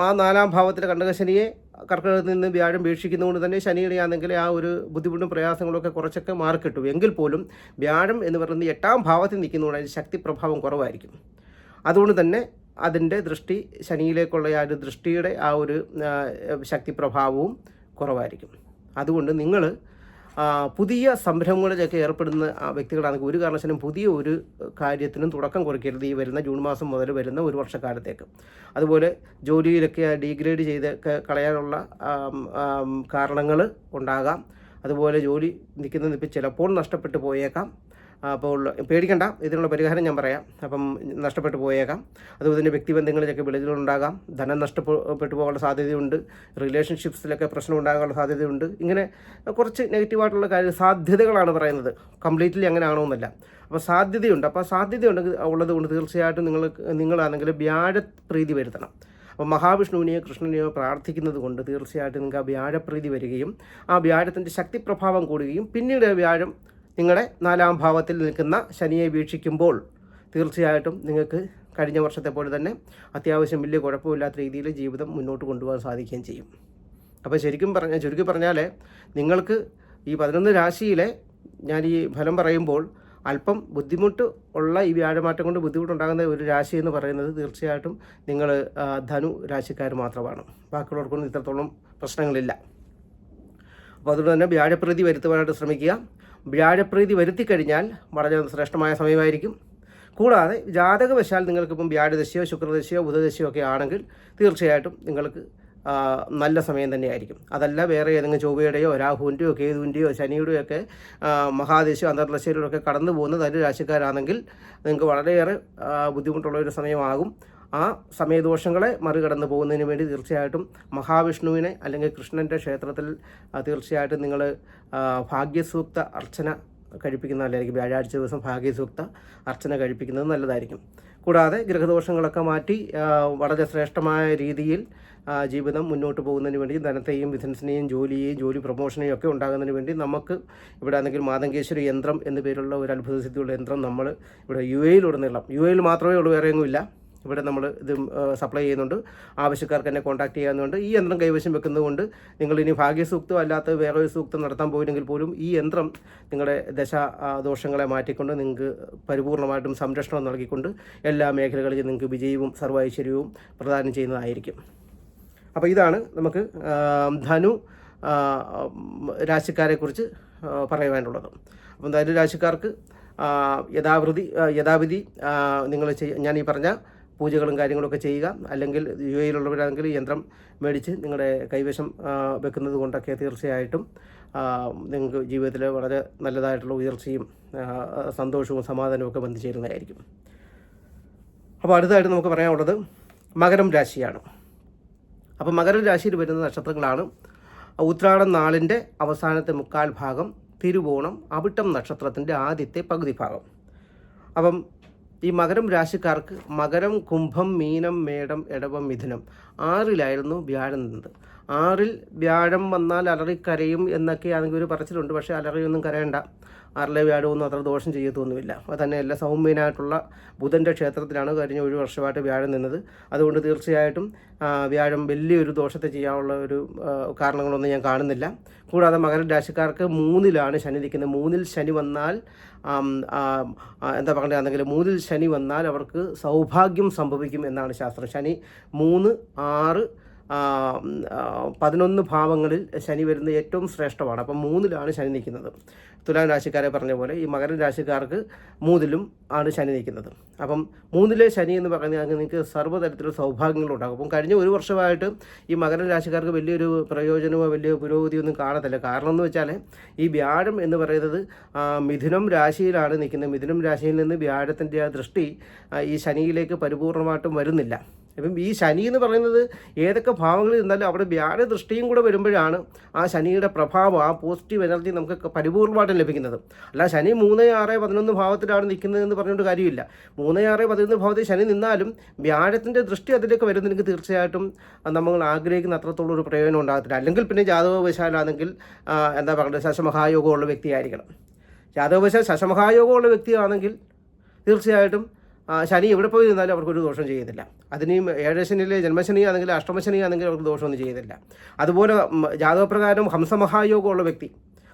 [SPEAKER 1] ആ 4-ാം ഭാവത്തിലെ കണ്ടക ശനിയെ കർക്കിടകത്തിൽ നിന്ന് വ്യാഴം വീക്ഷിക്കുന്നതുകൊണ്ട് തന്നെ ശനിയുടെ ആണെങ്കിൽ ആ ഒരു ബുദ്ധിമുട്ടും പ്രയാസങ്ങളൊക്കെ കുറച്ചൊക്കെ മാറിക്കിട്ടും. എങ്കിൽ പോലും വ്യാഴം എന്ന് പറയുന്നത് 8-ാം ഭാവത്തിൽ നിൽക്കുന്നതുകൊണ്ട് അതിൻ്റെ ശക്തി പ്രഭാവം കുറവായിരിക്കും. അതുകൊണ്ട് തന്നെ അതിൻ്റെ ദൃഷ്ടി ശനിയിലേക്കുള്ള ആ ഒരു ദൃഷ്ടിയുടെ ആ ഒരു ശക്തി പ്രഭാവവും കുറവായിരിക്കും. അതുകൊണ്ട് നിങ്ങൾ പുതിയ സംരംഭങ്ങളിലൊക്കെ ഏർപ്പെടുന്ന വ്യക്തികളാണെങ്കിൽ ഒരു കാരണവശാലും പുതിയ ഒരു കാര്യത്തിനും തുടക്കം കുറിക്കരുത് ഈ വരുന്ന ജൂൺ മാസം മുതൽ വരുന്ന ഒരു വർഷക്കാലത്തേക്ക്. അതുപോലെ ജോലിയിലൊക്കെ ഡീഗ്രേഡ് ചെയ്തൊക്കെ കളയാനുള്ള കാരണങ്ങൾ ഉണ്ടാകാം. അതുപോലെ ജോലി നിൽക്കുന്നത് ഇപ്പോൾ ചിലപ്പോൾ നഷ്ടപ്പെട്ടു പോയേക്കാം. അപ്പോൾ പേടിക്കണ്ട, ഇതിനുള്ള പരിഹാരം ഞാൻ പറയാം. അപ്പം നഷ്ടപ്പെട്ടു പോയേക്കാം. അതുപോലെ തന്നെ വ്യക്തിബന്ധങ്ങളിലൊക്കെ വിളലുകളുണ്ടാകാം, ധനം നഷ്ടപ്പെട്ടു പോകാനുള്ള സാധ്യതയുണ്ട്, റിലേഷൻഷിപ്സിലൊക്കെ പ്രശ്നം ഉണ്ടാകാനുള്ള സാധ്യതയുണ്ട്. ഇങ്ങനെ കുറച്ച് നെഗറ്റീവായിട്ടുള്ള സാധ്യതകളാണ് പറയുന്നത്. കംപ്ലീറ്റ്ലി അങ്ങനെ ആണോന്നല്ല. അപ്പോൾ സാധ്യതയുണ്ട്. അപ്പോൾ സാധ്യതയുണ്ടെങ്കിൽ ഉള്ളത് കൊണ്ട് തീർച്ചയായിട്ടും നിങ്ങളാണെങ്കിൽ വ്യാഴപ്രീതി വരുത്തണം. അപ്പോൾ മഹാവിഷ്ണുവിനെയോ കൃഷ്ണനെയോ പ്രാർത്ഥിക്കുന്നത് കൊണ്ട് തീർച്ചയായിട്ടും നിങ്ങൾക്ക് ആ വ്യാഴപ്രീതി വരികയും ആ വ്യാഴത്തിൻ്റെ ശക്തിപ്രഭാവം കൂടുകയും പിന്നീട് വ്യാഴം നിങ്ങളുടെ 4-ാം ഭാവത്തിൽ നിൽക്കുന്ന ശനിയെ വീക്ഷിക്കുമ്പോൾ തീർച്ചയായിട്ടും നിങ്ങൾക്ക് കഴിഞ്ഞ വർഷത്തെ പോലെ തന്നെ അത്യാവശ്യം വലിയ കുഴപ്പമില്ലാത്ത രീതിയിൽ ജീവിതം മുന്നോട്ട് കൊണ്ടുപോകാൻ സാധിക്കുകയും ചെയ്യും. അപ്പോൾ ചുരുക്കി പറഞ്ഞാൽ നിങ്ങൾക്ക് ഈ 11 രാശിയിലെ ഞാൻ ഈ ഫലം പറയുമ്പോൾ അല്പം ബുദ്ധിമുട്ട് ഉള്ള ഈ വ്യാഴമാറ്റം കൊണ്ട് ബുദ്ധിമുട്ടുണ്ടാകുന്ന ഒരു രാശി എന്ന് പറയുന്നത് തീർച്ചയായിട്ടും നിങ്ങൾ ധനു രാശിക്കാർ മാത്രമാണ്. ബാക്കിയുള്ളവർക്കൊന്നും ഇത്രത്തോളം പ്രശ്നങ്ങളില്ല. അപ്പോൾ അതുകൊണ്ട് തന്നെ വ്യാഴപ്രീതി വരുത്തുവാനായിട്ട് ശ്രമിക്കുക. വ്യാഴപ്രീതി വരുത്തിക്കഴിഞ്ഞാൽ വളരെ ശ്രേഷ്ഠമായ സമയമായിരിക്കും. കൂടാതെ ജാതകവശാൽ നിങ്ങൾക്കിപ്പം വ്യാഴദശയോ ശുക്രദശയോ ബുധദശയോ ഒക്കെ ആണെങ്കിൽ തീർച്ചയായിട്ടും നിങ്ങൾക്ക് നല്ല സമയം തന്നെയായിരിക്കും. അതല്ല വേറെ ഏതെങ്കിലും ചൊവ്വയുടെയോ രാഹുവിൻ്റെയോ കേതുവിൻ്റെയോ ശനിയുടെയോ ഒക്കെ മഹാദശയോ അന്തർദശയിലൂടെ ഒക്കെ കടന്നു പോകുന്ന ധനുരാശിക്കാരാണെങ്കിൽ നിങ്ങൾക്ക് വളരെയേറെ ബുദ്ധിമുട്ടുള്ള ഒരു സമയമാകും. ആ സമയദോഷങ്ങളെ മറികടന്ന് പോകുന്നതിന് വേണ്ടി തീർച്ചയായിട്ടും മഹാവിഷ്ണുവിനെ അല്ലെങ്കിൽ കൃഷ്ണൻ്റെ ക്ഷേത്രത്തിൽ തീർച്ചയായിട്ടും നിങ്ങൾ ഭാഗ്യസൂക്ത അർച്ചന കഴിപ്പിക്കുന്നത് നല്ലതായിരിക്കും. വ്യാഴാഴ്ച ദിവസം ഭാഗ്യസൂക്ത അർച്ചന കഴിപ്പിക്കുന്നത് നല്ലതായിരിക്കും. കൂടാതെ ഗ്രഹദോഷങ്ങളൊക്കെ മാറ്റി വളരെ ശ്രേഷ്ഠമായ രീതിയിൽ ജീവിതം മുന്നോട്ട് പോകുന്നതിന് വേണ്ടി ധനത്തെയും ബിസിനസ്സിനെയും ജോലി പ്രൊമോഷനെയും ഒക്കെ ഉണ്ടാകുന്നതിന് വേണ്ടി നമുക്ക് ഇവിടെ ആണെങ്കിൽ മാതങ്കേശ്വരി യന്ത്രം എന്നു പേരുള്ള ഒരു അത്ഭുത സിദ്ധിയുള്ള യന്ത്രം നമ്മൾ ഇവിടെ യു എയിൽ മാത്രമേ ഉള്ളൂ, വേറെ എങ്ങുമില്ല. ഇവിടെ നമ്മൾ ഇത് സപ്ലൈ ചെയ്യുന്നുണ്ട്. ആവശ്യക്കാർക്ക് എന്നെ കോൺടാക്ട് ചെയ്യാവുന്നതുകൊണ്ട് ഈ യന്ത്രം കൈവശം വെക്കുന്നതുകൊണ്ട് നിങ്ങൾ ഇനി ഭാഗ്യസൂക്തം അല്ലാത്ത വേറെ ഒരു സൂക്തം നടത്താൻ പോയില്ലെങ്കിൽ പോലും ഈ യന്ത്രം നിങ്ങളുടെ ദശാദോഷങ്ങളെ മാറ്റിക്കൊണ്ട് നിങ്ങൾക്ക് പരിപൂർണമായിട്ടും സംരക്ഷണം നൽകിക്കൊണ്ട് എല്ലാ മേഖലകളിലും നിങ്ങൾക്ക് വിജയവും സർവൈശ്വര്യവും പ്രദാനം ചെയ്യുന്നതായിരിക്കും. അപ്പോൾ ഇതാണ് നമുക്ക് ധനു രാശിക്കാരെക്കുറിച്ച് പറയുവാനുള്ളത്. അപ്പം ധനു രാശിക്കാർക്ക് യഥാവിധി നിങ്ങൾ ഞാൻ ഈ പറഞ്ഞ പൂജകളും കാര്യങ്ങളൊക്കെ ചെയ്യുക. അല്ലെങ്കിൽ യു എയിലുള്ളവരാണെങ്കിൽ യന്ത്രം മേടിച്ച് നിങ്ങളുടെ കൈവശം വെക്കുന്നത് കൊണ്ടൊക്കെ തീർച്ചയായിട്ടും നിങ്ങൾക്ക് ജീവിതത്തിൽ വളരെ നല്ലതായിട്ടുള്ള ഉയർച്ചയും സന്തോഷവും സമാധാനവും ഒക്കെ വന്നു ചേരുന്നതായിരിക്കും. അപ്പോൾ അടുത്തതായിട്ട് നമുക്ക് പറയാനുള്ളത് മകരം രാശിയാണ്. അപ്പോൾ മകരം രാശിയിൽ വരുന്ന നക്ഷത്രങ്ങളാണ് ഉത്രാടം നാളിൻ്റെ അവസാനത്തെ മുക്കാൽ ഭാഗം, തിരുവോണം, അവിട്ടം നക്ഷത്രത്തിൻ്റെ ആദ്യത്തെ പകുതി ഭാഗം. അപ്പം ഈ മകരം രാശിക്കാർക്ക് മകരം, കുംഭം, മീനം, മേടം, ഇടവം, മിഥുനം 6-ലായിരുന്നു വ്യാഴം നിന്നത്. 6-ൽ വ്യാഴം വന്നാൽ അലറിക്കരയും എന്നൊക്കെയാണെങ്കിൽ ഒരു പറച്ചിലുണ്ട്. പക്ഷേ അലറിയൊന്നും കരയണ്ട. 6-ലെ വ്യാഴമൊന്നും അത്ര ദോഷം ചെയ്യത്തൊന്നുമില്ല. അത് തന്നെയല്ല, സൗമ്യനായിട്ടുള്ള ബുധൻ്റെ ക്ഷേത്രത്തിലാണ് കഴിഞ്ഞ ഒരു വർഷമായിട്ട് വ്യാഴം നിന്നത്. അതുകൊണ്ട് തീർച്ചയായിട്ടും വ്യാഴം വലിയൊരു ദോഷത്തെ ചെയ്യാനുള്ള ഒരു കാരണങ്ങളൊന്നും ഞാൻ കാണുന്നില്ല. കൂടാതെ മകര രാശിക്കാർക്ക് 3-ലാണ് ശനി നിൽക്കുന്നത്. 3-ൽ ശനി വന്നാൽ എന്താ പറയുകയാണെങ്കിൽ 3-ൽ ശനി വന്നാൽ അവർക്ക് സൗഭാഗ്യം സംഭവിക്കും എന്നാണ് ശാസ്ത്രം. ശനി 3, 6, 11 ഭാവങ്ങളിൽ ശനി വരുന്നത് ഏറ്റവും ശ്രേഷ്ഠമാണ്. അപ്പം 3-ലാണ് ശനി നിൽക്കുന്നത്. തുലാം രാശിക്കാരെ പറഞ്ഞ പോലെ ഈ മകര രാശിക്കാർക്ക് 3-ലും ആണ് ശനി നിൽക്കുന്നത്. അപ്പം 3-ലെ ശനി എന്ന് പറഞ്ഞാൽ നിങ്ങൾക്ക് സർവ്വതരത്തിലുള്ള സൗഭാഗ്യങ്ങളുണ്ടാകും. അപ്പം കഴിഞ്ഞ ഒരു വർഷമായിട്ട് ഈ മകര രാശിക്കാർക്ക് വലിയൊരു പ്രയോജനമോ വലിയ പുരോഗതിയൊന്നും കാണത്തില്ല. കാരണം എന്ന് വെച്ചാൽ ഈ വ്യാഴം എന്ന് പറയുന്നത് മിഥുനം രാശിയിലാണ് നിൽക്കുന്നത്. മിഥുനം രാശിയിൽ നിന്ന് വ്യാഴത്തിൻ്റെ ആ ദൃഷ്ടി ഈ ശനിയിലേക്ക് പരിപൂർണമായിട്ടും വരുന്നില്ല. അപ്പം ഈ ശനി എന്ന് പറയുന്നത് ഏതൊക്കെ ഭാവങ്ങളിൽ ഇരുന്നാലും അവിടെ വ്യാഴ ദൃഷ്ടിയും കൂടെ വരുമ്പോഴാണ് ആ ശനിയുടെ പ്രഭാവം, ആ പോസിറ്റീവ് എനർജി നമുക്ക് പരിപൂർണമായിട്ടും ലഭിക്കുന്നത്. അല്ല ശനി 3, 6, 11 ഭാവത്തിലാണ് നിൽക്കുന്നതെന്ന് പറഞ്ഞുകൊണ്ട് കാര്യമില്ല. 3, 6, 11 ഭാവത്തിൽ ശനി നിന്നാലും വ്യാഴത്തിൻ്റെ ദൃഷ്ടി അതിലേക്ക് വരുന്നെങ്കിൽ തീർച്ചയായിട്ടും നമ്മൾ ആഗ്രഹിക്കുന്ന അത്രത്തോളം ഒരു പ്രയോജനം ഉണ്ടാകത്തില്ല. അല്ലെങ്കിൽ പിന്നെ ജാതകവശാലാണെങ്കിൽ എന്താ പറയുക, ശശമഹായോഗമുള്ള വ്യക്തിയായിരിക്കണം. ജാതകവശാൽ ശശമഹായോഗമുള്ള വ്യക്തിയാണെങ്കിൽ തീർച്ചയായിട്ടും ശനി എവിടെ പോയി നിന്നാലും അവർക്കൊരു ദോഷം ചെയ്യുന്നില്ല. അതിനെയും 7 ശനിയിലെ ജന്മശനിയാണെങ്കിൽ അഷ്ടമശനിയാണെങ്കിൽ അവർക്ക് ദോഷമൊന്നും ചെയ്യുന്നില്ല. അതുപോലെ ജാതകപ്രകാരം ഹംസമഹായോഗമുള്ള വ്യക്തി,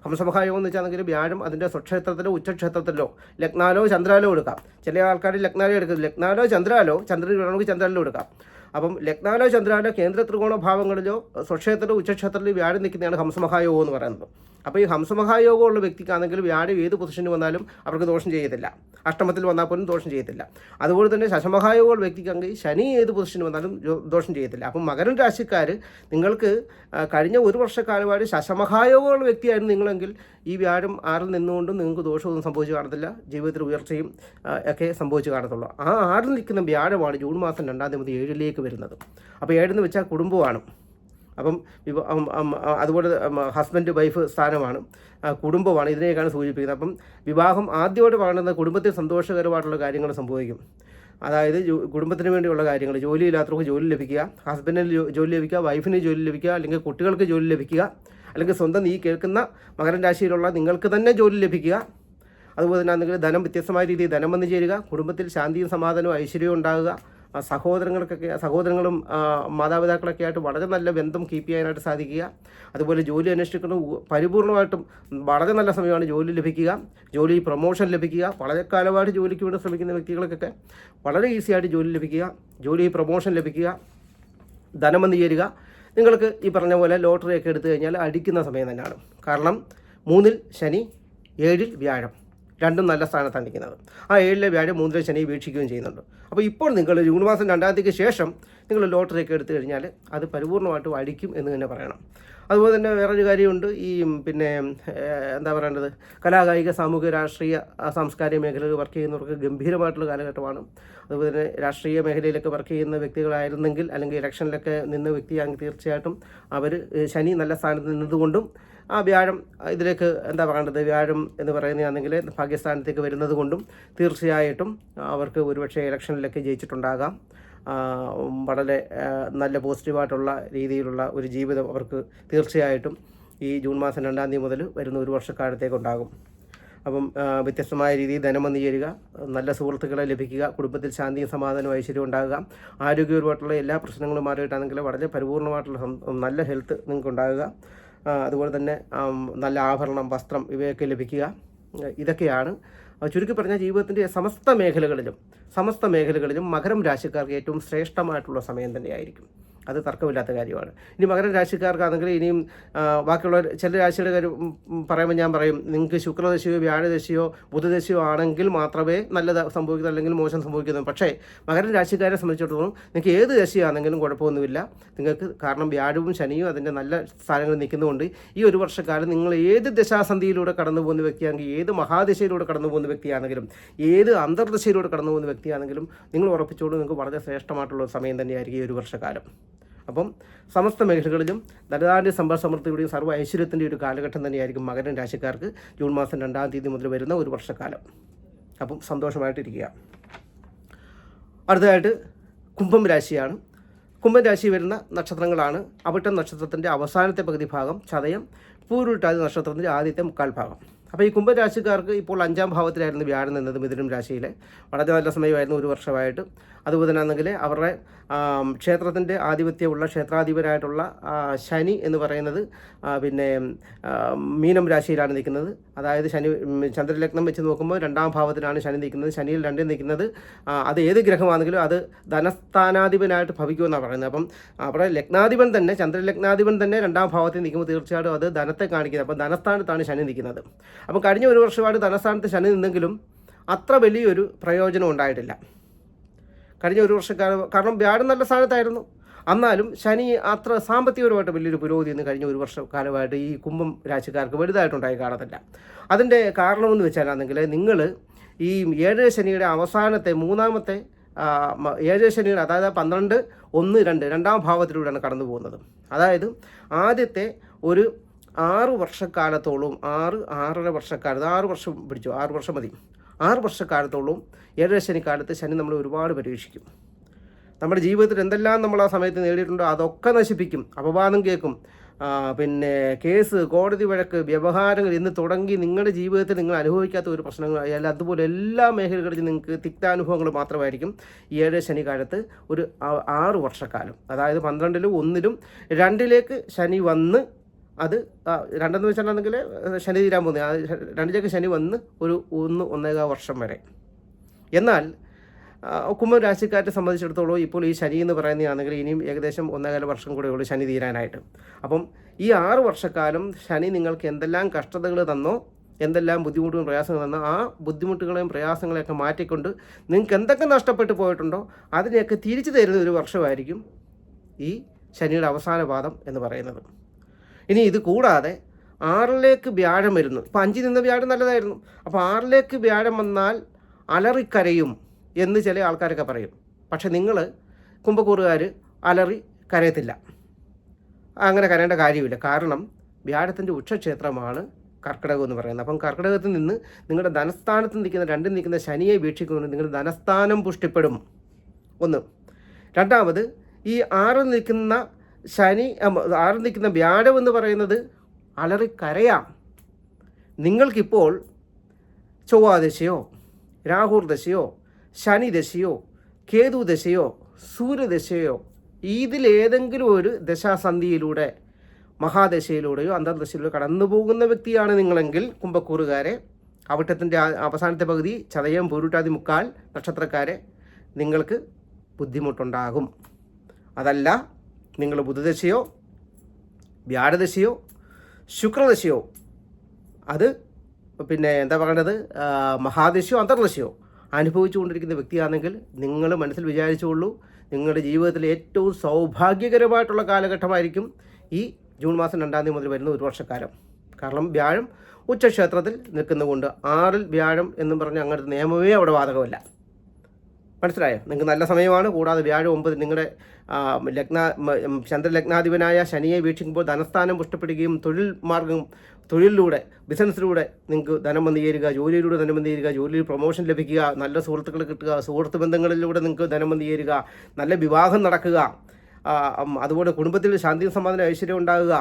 [SPEAKER 1] ഹംസമഹായോഗം എന്ന് വെച്ചാൽ വ്യാഴം അതിൻ്റെ സ്വക്ഷേത്രത്തിലോ ഉച്ചക്ഷേത്രത്തിലോ ലഗ്നാലോ ചന്ദ്രാലോ എടുക്കാം. ചില ആൾക്കാർ ലഗ്നാലോ എടുക്കുന്നത്, ലഗ്നാലോ ചന്ദ്രൻ വേണമെങ്കിൽ ചന്ദ്രാലോ എടുക്കാം. അപ്പം ലഗ്നാലോ ചന്ദ്രാലോ കേന്ദ്ര ത്രികോണ ഭാവങ്ങളിലോ സ്വക്ഷേത്രത്തിലോ ഉച്ചക്ഷേത്രത്തിലോ വ്യാഴം നിൽക്കുന്നതാണ് ഹംസമഹായോഗം എന്ന് പറയുന്നത്. അപ്പോൾ ഈ ഹംസമഹായോഗമുള്ള വ്യക്തിക്കാണെങ്കിൽ വ്യാഴം ഏത് പൊസിഷനിൽ വന്നാലും അവർക്ക് ദോഷം ചെയ്യത്തില്ല. അഷ്ടമത്തിൽ വന്നാൽ പോലും ദോഷം ചെയ്യത്തില്ല. അതുപോലെ തന്നെ ശശമഹായോഗമുള്ള വ്യക്തിക്കാണെങ്കിൽ ശനി ഏത് പൊസിഷനിൽ വന്നാലും ദോഷം ചെയ്യത്തില്ല. അപ്പം മകരം രാശിക്കാർ നിങ്ങൾക്ക് കഴിഞ്ഞ ഒരു വർഷക്കാലമായിട്ട് ശശമഹായോഗമുള്ള വ്യക്തിയായിരുന്നു നിങ്ങളെങ്കിൽ ഈ വ്യാഴം 6-ൽ നിന്നുകൊണ്ടും നിങ്ങൾക്ക് ദോഷമൊന്നും സംഭവിച്ചു കാണത്തില്ല. ജീവിതത്തിൽ ഉയർച്ചയും ഒക്കെ സംഭവിച്ചു കാണത്തുള്ളൂ. ആ 6-ൽ നിൽക്കുന്ന വ്യാഴമാണ് ജൂൺ മാസം 2-ാം തീയതി 7-ലേക്ക് വരുന്നത്. അപ്പോൾ 7 എന്ന് വെച്ചാൽ കുടുംബമാണ്. അപ്പം അതുപോലെ ഹസ്ബൻഡ് വൈഫ് സ്ഥാനമാണ്, കുടുംബമാണ്, ഇതിനെയൊക്കെയാണ് സൂചിപ്പിക്കുന്നത്. അപ്പം വിവാഹം ആദ്യമായിട്ട് പറയുന്നത് കുടുംബത്തിൽ സന്തോഷകരമായിട്ടുള്ള കാര്യങ്ങൾ സംഭവിക്കും. അതായത് കുടുംബത്തിന് വേണ്ടിയുള്ള കാര്യങ്ങൾ, ജോലിയില്ലാത്തവർക്ക് ജോലി ലഭിക്കുക, ഹസ്ബൻഡിന് ജോലി ലഭിക്കുക, വൈഫിന് ജോലി ലഭിക്കുക, അല്ലെങ്കിൽ കുട്ടികൾക്ക് ജോലി ലഭിക്കുക, അല്ലെങ്കിൽ സ്വന്തം ഈ കേൾക്കുന്ന മകരം രാശിയിലുള്ള നിങ്ങൾക്ക് തന്നെ ജോലി ലഭിക്കുക. അതുപോലെ തന്നെ നിങ്ങൾ ധനം വ്യത്യസ്തമായ രീതിയിൽ ധനം വന്നു ചേരുക, കുടുംബത്തിൽ ശാന്തിയും സമാധാനവും ഐശ്വര്യവും ഉണ്ടാകുക, സഹോദരങ്ങളും മാതാപിതാക്കളൊക്കെ ആയിട്ട് വളരെ നല്ല ബന്ധം കീപ്പ് ചെയ്യാനായിട്ട് സാധിക്കുക. അതുപോലെ ജോലി അന്വേഷിക്കുന്ന പരിപൂർണമായിട്ടും വളരെ നല്ല സമയമാണ് ജോലി ലഭിക്കുക, ജോലി പ്രൊമോഷൻ ലഭിക്കുക. വളരെ കാലമായിട്ട് ജോലിക്ക് വേണ്ടി ശ്രമിക്കുന്ന വ്യക്തികൾക്കൊക്കെ വളരെ ഈസിയായിട്ട് ജോലി ലഭിക്കുക, ജോലി പ്രൊമോഷൻ ലഭിക്കുക, ധനം വന്നു ചേരുക. നിങ്ങൾക്ക് ഈ പറഞ്ഞ പോലെ ലോട്ടറിയൊക്കെ എടുത്തു കഴിഞ്ഞാൽ അടിക്കുന്ന സമയം തന്നെയാണ്. കാരണം 3-ൽ ശനി, 7-ൽ വ്യാഴം. രണ്ടും നല്ല സ്ഥാനത്താണ് നിൽക്കുന്നത്. ആ 7-ലെ വ്യാഴം 3-ലെ ശനി വീക്ഷിക്കുകയും ചെയ്യുന്നുണ്ട്. അപ്പോൾ ഇപ്പോൾ നിങ്ങൾ ജൂൺ മാസം 2-ാം തീയതിക്ക് ശേഷം നിങ്ങൾ ലോട്ടറിയൊക്കെ എടുത്തു കഴിഞ്ഞാൽ അത് പരിപൂർണമായിട്ടും അടിക്കും എന്ന് തന്നെ പറയണം. അതുപോലെ തന്നെ വേറൊരു കാര്യമുണ്ട്. ഈ എന്താ പറയേണ്ടത്, കലാകായിക സാമൂഹിക രാഷ്ട്രീയ സാംസ്കാരിക മേഖലയിൽ വർക്ക് ചെയ്യുന്നവർക്ക് ഗംഭീരമായിട്ടുള്ള കാലഘട്ടമാണ്. അതുപോലെ തന്നെ രാഷ്ട്രീയ മേഖലയിലൊക്കെ വർക്ക് ചെയ്യുന്ന വ്യക്തികളായിരുന്നെങ്കിൽ അല്ലെങ്കിൽ ഇലക്ഷനിലൊക്കെ നിന്ന വ്യക്തിയാണെങ്കിൽ തീർച്ചയായിട്ടും അവർ ശനി നല്ല സ്ഥാനത്ത് നിന്നതുകൊണ്ടും ആ വ്യാഴം ഇതിലേക്ക് എന്താ പറയേണ്ടത്, വ്യാഴം എന്ന് പറയുന്നതാണെങ്കിൽ ഭാഗ്യസ്ഥാനത്തേക്ക് വരുന്നത് കൊണ്ടും തീർച്ചയായിട്ടും അവർക്ക് ഒരുപക്ഷെ ഇലക്ഷനിലൊക്കെ ജയിച്ചിട്ടുണ്ടാകാം. വളരെ നല്ല പോസിറ്റീവായിട്ടുള്ള രീതിയിലുള്ള ഒരു ജീവിതം അവർക്ക് തീർച്ചയായിട്ടും ഈ ജൂൺ മാസം 2-ാം തീയതി മുതൽ വരുന്ന ഒരു വർഷക്കാലത്തേക്കുണ്ടാകും. അപ്പം വ്യത്യസ്തമായ രീതിയിൽ ധനം വന്നു ചേരുക, നല്ല സുഹൃത്തുക്കളെ ലഭിക്കുക, കുടുംബത്തിൽ ശാന്തിയും സമാധാനവും ഐശ്വര്യം ഉണ്ടാകുക, ആരോഗ്യപരമായിട്ടുള്ള എല്ലാ പ്രശ്നങ്ങളും മാറിയിട്ടാണെങ്കിൽ വളരെ പരിപൂർണമായിട്ടുള്ള നല്ല ഹെൽത്ത് നിങ്ങൾക്ക് ഉണ്ടാകുക. അതുപോലെ തന്നെ നല്ല ആഭരണം, വസ്ത്രം ഇവയൊക്കെ ലഭിക്കുക. ഇതൊക്കെയാണ് ചുരുക്കി പറഞ്ഞാൽ ജീവിതത്തിൻ്റെ സമസ്ത മേഖലകളിലും മകരം രാശിക്കാർക്ക് ഏറ്റവും ശ്രേഷ്ഠമായിട്ടുള്ള സമയം തന്നെയായിരിക്കും. അത് തർക്കമില്ലാത്ത കാര്യമാണ്. ഇനി മകരം രാശിക്കാർക്കാണെങ്കിൽ ഇനിയും ബാക്കിയുള്ള ചില രാശിയുടെ കാര്യം പറയുമ്പോൾ ഞാൻ പറയും, നിങ്ങൾക്ക് ശുക്രദശയോ വ്യാഴദശയോ ബുധദശയോ ആണെങ്കിൽ മാത്രമേ നല്ലത് സംഭവിക്കുന്നു അല്ലെങ്കിൽ മോശം സംഭവിക്കുന്നു. പക്ഷേ മകരം രാശിക്കാരെ സംബന്ധിച്ചിടത്തോളം നിങ്ങൾക്ക് ഏത് ദശയാണെങ്കിലും കുഴപ്പമൊന്നുമില്ല നിങ്ങൾക്ക്. കാരണം വ്യാഴവും ശനിയും അതിൻ്റെ നല്ല സ്ഥാനങ്ങളിൽ നിൽക്കുന്നതുകൊണ്ട് ഈ ഒരു വർഷക്കാലം നിങ്ങൾ ഏത് ദശാസന്ധിയിലൂടെ കടന്നു പോകുന്ന വ്യക്തിയാണെങ്കിൽ, ഏത് മഹാദശയിലൂടെ കടന്നു പോകുന്ന വ്യക്തിയാണെങ്കിലും, ഏത് അന്തർദശയിലൂടെ കടന്നു പോകുന്ന വ്യക്തിയാണെങ്കിലും നിങ്ങൾ ഉറപ്പിച്ചുകൊണ്ട് നിങ്ങൾക്ക് വളരെ ശ്രേഷ്ഠമായിട്ടുള്ള സമയം തന്നെയായിരിക്കും ഈ ഒരു വർഷക്കാലം. അപ്പം സമസ്ത മേഖലകളിലും ധനധാന്യ സമ്പൽ സമൃദ്ധിയുടെയും സർവ്വ ഐശ്വര്യത്തിൻ്റെ ഒരു കാലഘട്ടം തന്നെയായിരിക്കും മകരം രാശിക്കാർക്ക് ജൂൺ മാസം 2-ാം തീയതി മുതൽ വരുന്ന ഒരു വർഷക്കാലം. അപ്പം സന്തോഷമായിട്ടിരിക്കുക. അടുത്തതായിട്ട് കുംഭം രാശിയാണ്. കുംഭം രാശി വരുന്ന നക്ഷത്രങ്ങളാണ് അവിട്ടം നക്ഷത്രത്തിൻ്റെ അവസാനത്തെ പകുതി ഭാഗം, ചതയം, പൂരുരുട്ടാതി നക്ഷത്രത്തിൻ്റെ ആദ്യത്തെ 1/4 ഭാഗം. അപ്പോൾ ഈ കുംഭരാശിക്കാർക്ക് ഇപ്പോൾ 5-ാം ഭാവത്തിലായിരുന്നു വ്യാഴം നിന്നത്, മിഥുനം രാശിയിലെ. വളരെ നല്ല സമയമായിരുന്നു ഒരു വർഷമായിട്ട്. അതുപോലെ തന്നെ ആണെങ്കിൽ അവരുടെ ക്ഷേത്രത്തിൻ്റെ ആധിപത്യമുള്ള ക്ഷേത്രാധിപരായിട്ടുള്ള ശനി എന്ന് പറയുന്നത് മീനം രാശിയിലാണ് നിൽക്കുന്നത്. അതായത് ചന്ദ്രലഗ്നം വെച്ച് നോക്കുമ്പോൾ 2-ാം ഭാവത്തിലാണ് ശനി നിൽക്കുന്നത്. ശനിയിൽ 2 നിൽക്കുന്നത് അത് ഏത് ഗ്രഹമാണെങ്കിലും അത് ധനസ്ഥാനാധിപനായിട്ട് ഭവിക്കുമെന്നാണ് പറയുന്നത്. അപ്പം അവിടെ ലഗ്നാധിപൻ തന്നെ, ചന്ദ്രലഗ്നാധിപൻ തന്നെ 2-ാം ഭാവത്തിൽ നിൽക്കുമ്പോൾ തീർച്ചയായിട്ടും അത് ധനത്തെ കാണിക്കുന്നത്. അപ്പം ധനസ്ഥാനത്താണ് ശനി നിൽക്കുന്നത്. അപ്പം കഴിഞ്ഞ ഒരു വർഷമായിട്ട് ധനസ്ഥാനത്ത് ശനി നിന്നെങ്കിലും അത്ര വലിയൊരു പ്രയോജനം ഉണ്ടായിട്ടില്ല കഴിഞ്ഞ ഒരു വർഷക്കാലം. കാരണം വ്യാഴം നല്ല സ്ഥാനത്തായിരുന്നു, എന്നാലും ശനി അത്ര സാമ്പത്തികപരമായിട്ട് വലിയൊരു പുരോഗതിയൊന്നും കഴിഞ്ഞ ഒരു വർഷക്കാലമായിട്ട് ഈ കുംഭം രാശിക്കാർക്ക് വലുതായിട്ടുണ്ടായി കാണത്തില്ല. അതിൻ്റെ കാരണമെന്ന് വെച്ചാലാണെങ്കിൽ നിങ്ങൾ ഈ 7 ശനിയുടെ അവസാനത്തെ 3-ാമത്തെ 7 ശനിയുടെ, അതായത് 12, 1, 2 2-ാം ഭാവത്തിലൂടെയാണ് കടന്നു പോകുന്നത്. അതായത് ആദ്യത്തെ ഒരു 6 വർഷക്കാലത്തോളം 6.5 വർഷക്കാലത്ത് 6 വർഷം പിടിച്ചു, 6 വർഷം മതി, 6 വർഷക്കാലത്തോളം 7 ശനിക്കാലത്ത് ശനി നമ്മൾ ഒരുപാട് പരീക്ഷിക്കും. നമ്മുടെ ജീവിതത്തിൽ എന്തെല്ലാം നമ്മൾ ആ സമയത്ത് നേടിയിട്ടുണ്ടോ അതൊക്കെ നശിപ്പിക്കും, അപവാദം കേൾക്കും, കേസ്, കോടതി വഴക്ക്, വ്യവഹാരങ്ങൾ എന്ന് തുടങ്ങി നിങ്ങളുടെ ജീവിതത്തിൽ നിങ്ങൾ അനുഭവിക്കാത്ത ഒരു പ്രശ്നങ്ങൾ അല്ല, അതുപോലെ എല്ലാ മേഖലകളിലും നിങ്ങൾക്ക് തിക്താനുഭവങ്ങൾ മാത്രമായിരിക്കും 7 ശനിക്കാലത്ത് ഒരു 6 വർഷക്കാലം. അതായത് 12-ലും 1-ലും 2-ലേക്ക് ശനി വന്ന്, അത് 2 വെച്ചിട്ടുണ്ടെങ്കിൽ ശനി തീരാൻ പോകുന്നത്, 2-ലേക്ക് ശനി വന്ന് ഒരു 1.5 വർഷം വരെ. എന്നാൽ കുംഭം രാശിക്കാരെ സംബന്ധിച്ചിടത്തോളം ഇപ്പോൾ ഈ ശനി എന്ന് പറയുന്നതാണെങ്കിൽ ഇനിയും ഏകദേശം 1.25 വർഷം കൂടെ ഉള്ളൂ ശനി തീരാനായിട്ട്. അപ്പം ഈ 6 വർഷക്കാലം ശനി നിങ്ങൾക്ക് എന്തെല്ലാം കഷ്ടതകൾ തന്നോ, എന്തെല്ലാം ബുദ്ധിമുട്ടുകളും പ്രയാസങ്ങൾ തന്നോ, ആ ബുദ്ധിമുട്ടുകളെയും പ്രയാസങ്ങളെയൊക്കെ മാറ്റിക്കൊണ്ട് നിങ്ങൾക്ക് എന്തൊക്കെ നഷ്ടപ്പെട്ടു പോയിട്ടുണ്ടോ അതിനെയൊക്കെ തിരിച്ചു തരുന്ന ഒരു വർഷമായിരിക്കും ഈ ശനിയുടെ അവസാന പാദം എന്ന് പറയുന്നത്. ഇനി ഇത് കൂടാതെ 6-ലേക്ക് വ്യാഴം വരുന്നു. ഇപ്പോൾ 5 നിന്ന വ്യാഴം നല്ലതായിരുന്നു. അപ്പോൾ 6-ലേക്ക് വ്യാഴം വന്നാൽ അലറിക്കരയും എന്ന് ചില ആൾക്കാരൊക്കെ പറയും. പക്ഷെ നിങ്ങൾ കുംഭക്കൂറുകാർ അലറി കരയത്തില്ല, അങ്ങനെ കരയേണ്ട കാര്യമില്ല. കാരണം വ്യാഴത്തിൻ്റെ ഉച്ചക്ഷേത്രമാണ് കർക്കിടകം എന്ന് പറയുന്നത്. അപ്പം കർക്കിടകത്തിൽ നിന്ന് നിങ്ങളുടെ ധനസ്ഥാനത്ത് നിൽക്കുന്ന 2 നിൽക്കുന്ന ശനിയെ വീക്ഷിക്കുന്നുണ്ട്, നിങ്ങളുടെ ധനസ്ഥാനം പുഷ്ടിപ്പെടും. 1. രണ്ടാമത് ഈ 6 നിൽക്കുന്ന ശനി, 6 നിൽക്കുന്ന വ്യാഴം എന്ന് പറയുന്നത് അലറിക്കരയാം. നിങ്ങൾക്കിപ്പോൾ ചൊവ്വാദശയോ രാഹുർദശയോ ശനിദശയോ കേതുദശയോ സൂര്യദശയോ ഇതിലേതെങ്കിലും ഒരു ദശാസന്ധിയിലൂടെ, മഹാദശയിലൂടെയോ അന്തർദശയിലൂടെ കടന്നു പോകുന്ന വ്യക്തിയാണ് നിങ്ങളെങ്കിൽ കുംഭക്കൂറുകാരെ, അവിട്ടത്തിൻ്റെ അവസാനത്തെ പകുതി ചതയം പൂരുട്ടാതി 1/4 നക്ഷത്രക്കാരെ, നിങ്ങൾക്ക് ബുദ്ധിമുട്ടുണ്ടാകും. അതല്ല നിങ്ങൾ ബുധദശയോ വ്യാഴദശയോ ശുക്രദശയോ അത് പിന്നെ എന്താ പറയേണ്ടത്, മഹാദശയോ അന്തർദശയോ അനുഭവിച്ചുകൊണ്ടിരിക്കുന്ന വ്യക്തിയാണെങ്കിൽ നിങ്ങൾ മനസ്സിൽ വിചാരിച്ചുകൊള്ളൂ, നിങ്ങളുടെ ജീവിതത്തിലെ ഏറ്റവും സൗഭാഗ്യകരമായിട്ടുള്ള കാലഘട്ടമായിരിക്കും ഈ ജൂൺ മാസം 2-ാം തീയതി മുതൽ വരുന്ന ഒരു വർഷക്കാലം. കാരണം വ്യാഴം ഉച്ചക്ഷേത്രത്തിൽ നിൽക്കുന്നതുകൊണ്ട് 6-ൽ വ്യാഴം എന്നും പറഞ്ഞ് അങ്ങനത്തെ നിയമമേ അവിടെ ബാധകമല്ല. മനസ്സിലായോ? നിങ്ങൾക്ക് നല്ല സമയമാണ്. കൂടാതെ വ്യാഴം 9 നിങ്ങളുടെ ചന്ദ്രലഗ്നാധിപനായ ശനിയെ വീക്ഷിക്കുമ്പോൾ ധനസ്ഥാനം പുഷ്ടപ്പെടുകയും തൊഴിലിലൂടെ ബിസിനസ്സിലൂടെ നിങ്ങൾക്ക് ധനം വന്നു ചേരുക, ജോലിയിലൂടെ ധനം വന്നു ചേരുക, ജോലിയിൽ പ്രൊമോഷൻ ലഭിക്കുക, നല്ല സുഹൃത്തുക്കൾ കിട്ടുക, സുഹൃത്ത് ബന്ധങ്ങളിലൂടെ നിങ്ങൾക്ക് ധനം വന്നു ചേരുക, നല്ല വിവാഹം നടക്കുക, അതുപോലെ കുടുംബത്തിൽ ശാന്തിയും സമാധാനം ഐശ്വര്യം ഉണ്ടാകുക,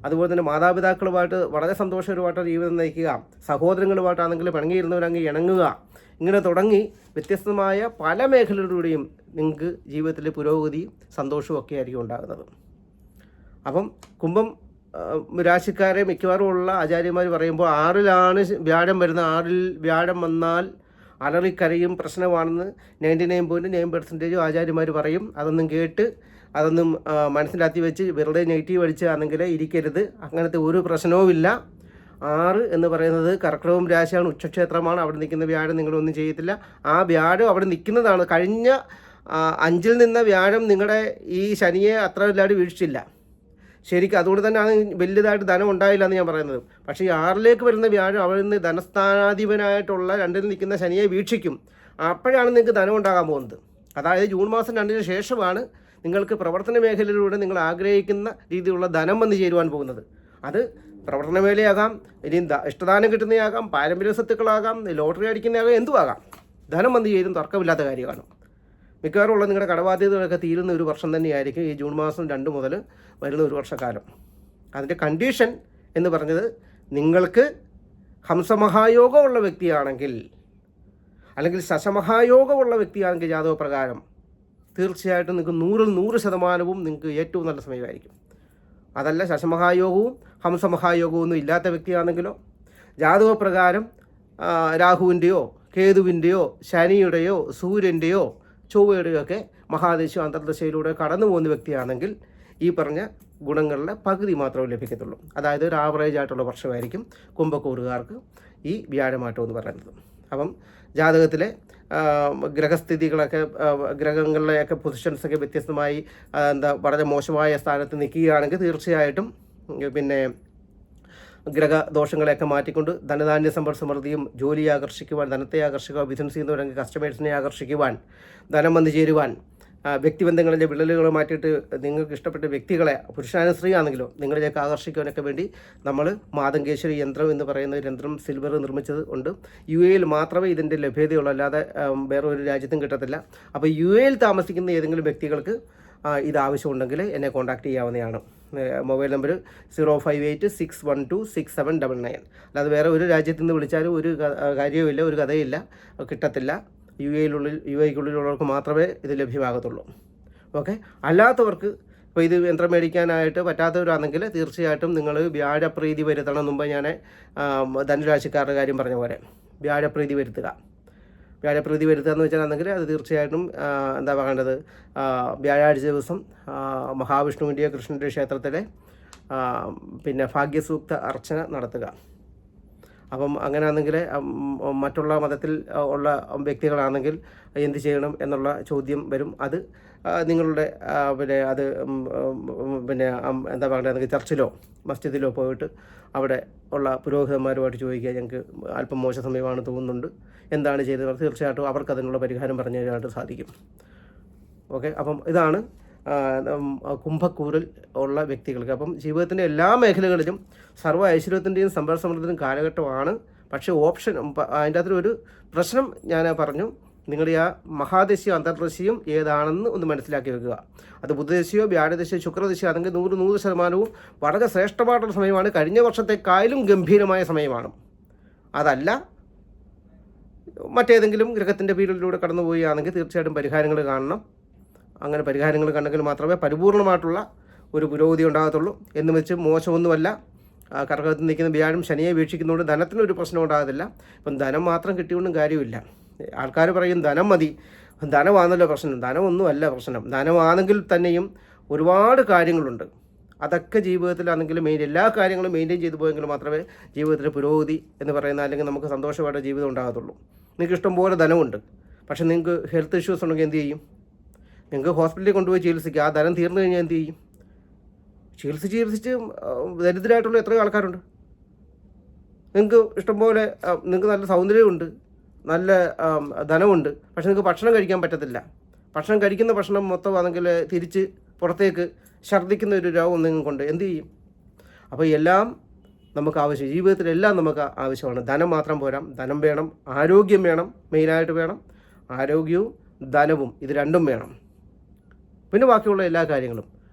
[SPEAKER 1] അതുപോലെ തന്നെ മാതാപിതാക്കളുമായിട്ട് വളരെ സന്തോഷകരമായിട്ട് ജീവിതം നയിക്കുക, സഹോദരങ്ങളുമായിട്ടാണെങ്കിൽ പിണങ്ങിയിരുന്നവരങ്ങ് ഇണങ്ങുക, ഇങ്ങനെ തുടങ്ങി വ്യത്യസ്തമായ പല മേഖലകളിലൂടെയും നിങ്ങൾക്ക് ജീവിതത്തിൽ പുരോഗതിയും സന്തോഷവും ഒക്കെ ആയിരിക്കും ഉണ്ടാകുന്നത്. അപ്പം കുംഭം രാശിക്കാരെ മിക്കവാറും ഉള്ള ആചാര്യന്മാർ പറയുമ്പോൾ 6-ലാണ് വ്യാഴം വരുന്നത്. 6-ൽ വ്യാഴം വന്നാൽ അലറിക്കരയും പ്രശ്നമാണെന്ന് 99.9% ആചാര്യന്മാർ പറയും. അതൊന്നും കേട്ട് അതൊന്നും മനസ്സിലാക്കി വെച്ച് വെറുതെ നെഗറ്റീവ് അടിച്ചാണെങ്കിൽ ഇരിക്കരുത്. അങ്ങനത്തെ ഒരു പ്രശ്നവുമില്ല. 6 എന്ന് പറയുന്നത് കർക്കിടകം രാശിയാണ്, ഉച്ചക്ഷേത്രമാണ്. അവിടെ നിൽക്കുന്ന വ്യാഴം നിങ്ങളൊന്നും ചെയ്യത്തില്ല. ആ വ്യാഴം അവിടെ നിൽക്കുന്നതാണ്. കഴിഞ്ഞ 5-ൽ നിന്ന വ്യാഴം നിങ്ങളുടെ ഈ ശനിയെ അത്ര വല്ലാതെ വീഴ്ചയില്ല ശരിക്കും. അതുകൊണ്ട് തന്നെയാണ് വലിയതായിട്ട് ധനം ഉണ്ടായില്ല എന്ന് ഞാൻ പറയുന്നത്. പക്ഷേ ഈ 6-ലേക്ക് വരുന്ന വ്യാഴം അവിടെ നിന്ന് ധനസ്ഥാനാധിപനായിട്ടുള്ള 2-ൽ നിൽക്കുന്ന ശനിയെ വീക്ഷിക്കും. അപ്പോഴാണ് നിങ്ങൾക്ക് ധനം ഉണ്ടാകാൻ പോകുന്നത്. അതായത് ജൂൺ മാസം 2-ന് ശേഷമാണ് നിങ്ങൾക്ക് പ്രവർത്തന മേഖലയിലൂടെ നിങ്ങൾ ആഗ്രഹിക്കുന്ന രീതിയിലുള്ള ധനം വന്നു ചേരുവാൻ പോകുന്നത്. അത് പ്രവർത്തന മേഖലയാകാം, ഇനി ഇഷ്ടദാനം കിട്ടുന്നതാകാം, പാരമ്പര്യ സ്വത്തുക്കളാകാം, ലോട്ടറി അടിക്കുന്നതാകാം, എന്തുമാകാം. ധനം വന്നു ചേരും, തർക്കമില്ലാത്ത കാര്യമാണ്. മിക്കവാറും ഉള്ള നിങ്ങളുടെ കടബാധ്യതകളൊക്കെ തീരുന്ന ഒരു വർഷം തന്നെയായിരിക്കും ഈ ജൂൺ മാസം 2 മുതൽ വരുന്ന ഒരു വർഷക്കാലം. അതിൻ്റെ കണ്ടീഷൻ എന്ന് പറഞ്ഞത് നിങ്ങൾക്ക് ഹംസമഹായോഗമുള്ള വ്യക്തിയാണെങ്കിൽ, അല്ലെങ്കിൽ ശശമഹായോഗമുള്ള വ്യക്തിയാണെങ്കിൽ ജാതകപ്രകാരം തീർച്ചയായിട്ടും നിങ്ങൾക്ക് 100-ൽ 100% നിങ്ങൾക്ക് ഏറ്റവും നല്ല സമയമായിരിക്കും. അതല്ല ശശമഹായോഗവും ഹംസമഹായോഗവും ഒന്നും ഇല്ലാത്ത വ്യക്തിയാണെങ്കിലോ, ജാതകപ്രകാരം രാഹുവിൻ്റെയോ കേതുവിൻ്റെയോ ശനിയുടെയോ സൂര്യൻ്റെയോ ചൊവ്വയുടെയോ ഒക്കെ മഹാദശയോ അന്തർദശയിലൂടെ കടന്നു പോകുന്ന വ്യക്തിയാണെങ്കിൽ ഈ പറഞ്ഞ ഗുണങ്ങളുടെ പകുതി മാത്രമേ ലഭിക്കത്തുള്ളൂ. അതായത് ഒരു ആവറേജ് ആയിട്ടുള്ള വർഷമായിരിക്കും കുംഭക്കൂറുകാർക്ക് ഈ വ്യാഴമാറ്റം എന്ന് പറയുന്നത്. അപ്പം ജാതകത്തിലെ ഗ്രഹസ്ഥിതികളൊക്കെ, ഗ്രഹങ്ങളിലെയൊക്കെ പൊസിഷൻസൊക്കെ വ്യത്യസ്തമായി വളരെ മോശമായ സ്ഥാനത്ത് നിൽക്കുകയാണെങ്കിൽ തീർച്ചയായിട്ടും പിന്നെ ഗ്രഹദോഷങ്ങളെയൊക്കെ മാറ്റിക്കൊണ്ട് ധനധാന്യ സമൃദ്ധിയും ജോലിയെ ആകർഷിക്കുവാൻ, ധനത്തെ ആകർഷിക്കുവാൻ, ബിസിനസ് ചെയ്യുന്നവരെങ്കിൽ കസ്റ്റമേഴ്സിനെ ആകർഷിക്കുവാൻ, ധനം വന്നു ചേരുവാൻ, വ്യക്തിബന്ധങ്ങളിലെ വിള്ളലുകൾ മാറ്റിയിട്ട് നിങ്ങൾക്ക് ഇഷ്ടപ്പെട്ട വ്യക്തികളെ, പുരുഷനായ സ്ത്രീ ആണെങ്കിലോ, നിങ്ങളിലേക്ക് ആകർഷിക്കാനൊക്കെ വേണ്ടി നമ്മൾ മാതങ്കേശ്വരി യന്ത്രം എന്ന് പറയുന്ന ഒരു യന്ത്രം സിൽവർ നിർമ്മിച്ചത് ഉണ്ട്. UAE മാത്രമേ ഇതിൻ്റെ ലഭ്യതയുള്ളൂ, അല്ലാതെ വേറെ ഒരു രാജ്യത്തും കിട്ടത്തില്ല. അപ്പോൾ UAE താമസിക്കുന്ന ഏതെങ്കിലും വ്യക്തികൾക്ക് ഇത് ആവശ്യമുണ്ടെങ്കിൽ എന്നെ കോൺടാക്ട് ചെയ്യാവുന്നതാണ്. Mobile number 05861267999. അല്ലാതെ വേറെ ഒരു രാജ്യത്തു നിന്ന് വിളിച്ചാലും ഒരു കാര്യവുമില്ല, ഒരു കഥയില്ല, കിട്ടത്തില്ല. UAEക്കുള്ളിലുള്ളവർക്ക് മാത്രമേ ഇത് ലഭ്യമാകത്തുള്ളൂ. ഓക്കെ, അല്ലാത്തവർക്ക് ഇപ്പോൾ ഇത് യന്ത്രം മേടിക്കാനായിട്ട് പറ്റാത്തവരാണെങ്കിൽ തീർച്ചയായിട്ടും നിങ്ങൾ വ്യാഴപ്രീതി വരുത്തണം. മുമ്പ് ഞാൻ ധനുരാശിക്കാരുടെ കാര്യം പറഞ്ഞ പോലെ വ്യാഴപ്രീതി വരുത്തുക. വ്യാഴപ്രീതി വരുത്തുക എന്ന് വെച്ചാൽ അത് തീർച്ചയായിട്ടും എന്താ പറയേണ്ടത്, വ്യാഴാഴ്ച ദിവസം മഹാവിഷ്ണുവിൻ്റെയോ കൃഷ്ണൻ്റെ ക്ഷേത്രത്തിലെ പിന്നെ ഭാഗ്യസൂക്ത അർച്ചന നടത്തുക. അപ്പം അങ്ങനെയാണെങ്കിൽ മറ്റുള്ള മതത്തിൽ ഉള്ള വ്യക്തികളാണെങ്കിൽ എന്ത് ചെയ്യണം എന്നുള്ള ചോദ്യം വരും. അത് നിങ്ങളുടെ എന്താ പറയുക, ചർച്ചിലോ മസ്ജിദിലോ പോയിട്ട് അവിടെ ഉള്ള പുരോഹിതന്മാരുമായിട്ട് ചോദിക്കുക, ഞങ്ങൾക്ക് അല്പം മോശ സമയമാണ് തോന്നുന്നുണ്ട്, എന്താണ് ചെയ്തത്. തീർച്ചയായിട്ടും അവർക്ക് അതിനുള്ള പരിഹാരം പറഞ്ഞു തരാനായിട്ട് സാധിക്കും. ഓക്കെ, അപ്പം ഇതാണ് കുംഭക്കൂറിൽ ഉള്ള വ്യക്തികൾക്ക്. അപ്പം ജീവിതത്തിൻ്റെ എല്ലാ മേഖലകളിലും സർവ്വ ഐശ്വര്യത്തിൻ്റെയും സമ്പൽ സമൃദ്ധിയും കാലഘട്ടമാണ്. പക്ഷേ ഓപ്ഷൻ അതിൻ്റെ അകത്തൊരു പ്രശ്നം ഞാൻ പറഞ്ഞു, നിങ്ങളുടെ ആ മഹാദശയും അന്തർദശയും ഏതാണെന്ന് ഒന്ന് മനസ്സിലാക്കി വെക്കുക. അത് ബുധദശയോ വ്യാഴദശയോ ശുക്രദശയോ ആണെങ്കിൽ 100% വളരെ ശ്രേഷ്ഠമായിട്ടുള്ള സമയമാണ്. കഴിഞ്ഞ വർഷത്തെക്കാളും ഗംഭീരമായ സമയമാണ്. അതല്ല മറ്റേതെങ്കിലും ഗ്രഹത്തിൻ്റെ പീരീഡിലൂടെ കടന്നു പോവുകയാണെങ്കിൽ തീർച്ചയായിട്ടും പരിഹാരങ്ങൾ കാണണം. അങ്ങനെ പരിഹാരങ്ങൾ കണ്ടെങ്കിൽ മാത്രമേ പരിപൂർണമായിട്ടുള്ള ഒരു പുരോഗതി ഉണ്ടാകത്തുള്ളൂ. എന്ന് വെച്ച് മോശമൊന്നുമല്ല. കർക്കടത്തിൽ നിൽക്കുന്ന വ്യാഴം ശനിയെ വീക്ഷിക്കുന്നതുകൊണ്ട് ധനത്തിനൊരു പ്രശ്നം ഉണ്ടാകത്തില്ല. ഇപ്പം ധനം മാത്രം കിട്ടിയൊന്നും കാര്യമില്ല. ആൾക്കാർ പറയും ധനം മതി, ധനമാണല്ലോ പ്രശ്നം. ധനമൊന്നുമല്ല പ്രശ്നം. ധനമാണെങ്കിൽ തന്നെയും ഒരുപാട് കാര്യങ്ങളുണ്ട്. അതൊക്കെ ജീവിതത്തിലാണെങ്കിൽ എല്ലാ കാര്യങ്ങളും മെയിൻറ്റെയിൻ ചെയ്തു പോയെങ്കിൽ മാത്രമേ ജീവിതത്തിൽ പുരോഗതി എന്ന് പറയുന്ന അല്ലെങ്കിൽ നമുക്ക് സന്തോഷമായിട്ട് ജീവിതം ഉണ്ടാകത്തുള്ളൂ. നിങ്ങൾക്ക് ഇഷ്ടംപോലെ ധനമുണ്ട്, പക്ഷേ നിങ്ങൾക്ക് ഹെൽത്ത് ഇഷ്യൂസ് ഉണ്ടെങ്കിൽ എന്ത് ചെയ്യും? നിങ്ങൾക്ക് ഹോസ്പിറ്റലിൽ കൊണ്ടുപോയി ചികിത്സിക്കുക. ആ ധനം തീർന്നു കഴിഞ്ഞാൽ എന്ത് ചെയ്യും? ചികിത്സിച്ച് ദരിദ്രരായിട്ടുള്ള എത്രയോ ആൾക്കാരുണ്ട്. നിങ്ങൾക്ക് ഇഷ്ടംപോലെ നിങ്ങൾക്ക് നല്ല സൗന്ദര്യമുണ്ട്, നല്ല ധനമുണ്ട്, പക്ഷെ നിങ്ങൾക്ക് ഭക്ഷണം കഴിക്കാൻ പറ്റത്തില്ല. കഴിക്കുന്ന ഭക്ഷണം മൊത്തം ആണെങ്കിൽ തിരിച്ച് പുറത്തേക്ക് ഛർദ്ദിക്കുന്ന ഒരു രോഗം നിങ്ങൾക്കുണ്ട്. എന്ത് ചെയ്യും? അപ്പോൾ എല്ലാം നമുക്ക് ആവശ്യം, ജീവിതത്തിലെല്ലാം നമുക്ക് ആവശ്യമാണ്. ധനം മാത്രം പോരാ, ധനം വേണം, ആരോഗ്യം വേണം, മെയിനായിട്ട് വേണം. ആരോഗ്യവും ധനവും ഇത് രണ്ടും വേണം. പിന്നെ ബാക്കിയുള്ള എല്ലാ കാര്യങ്ങളും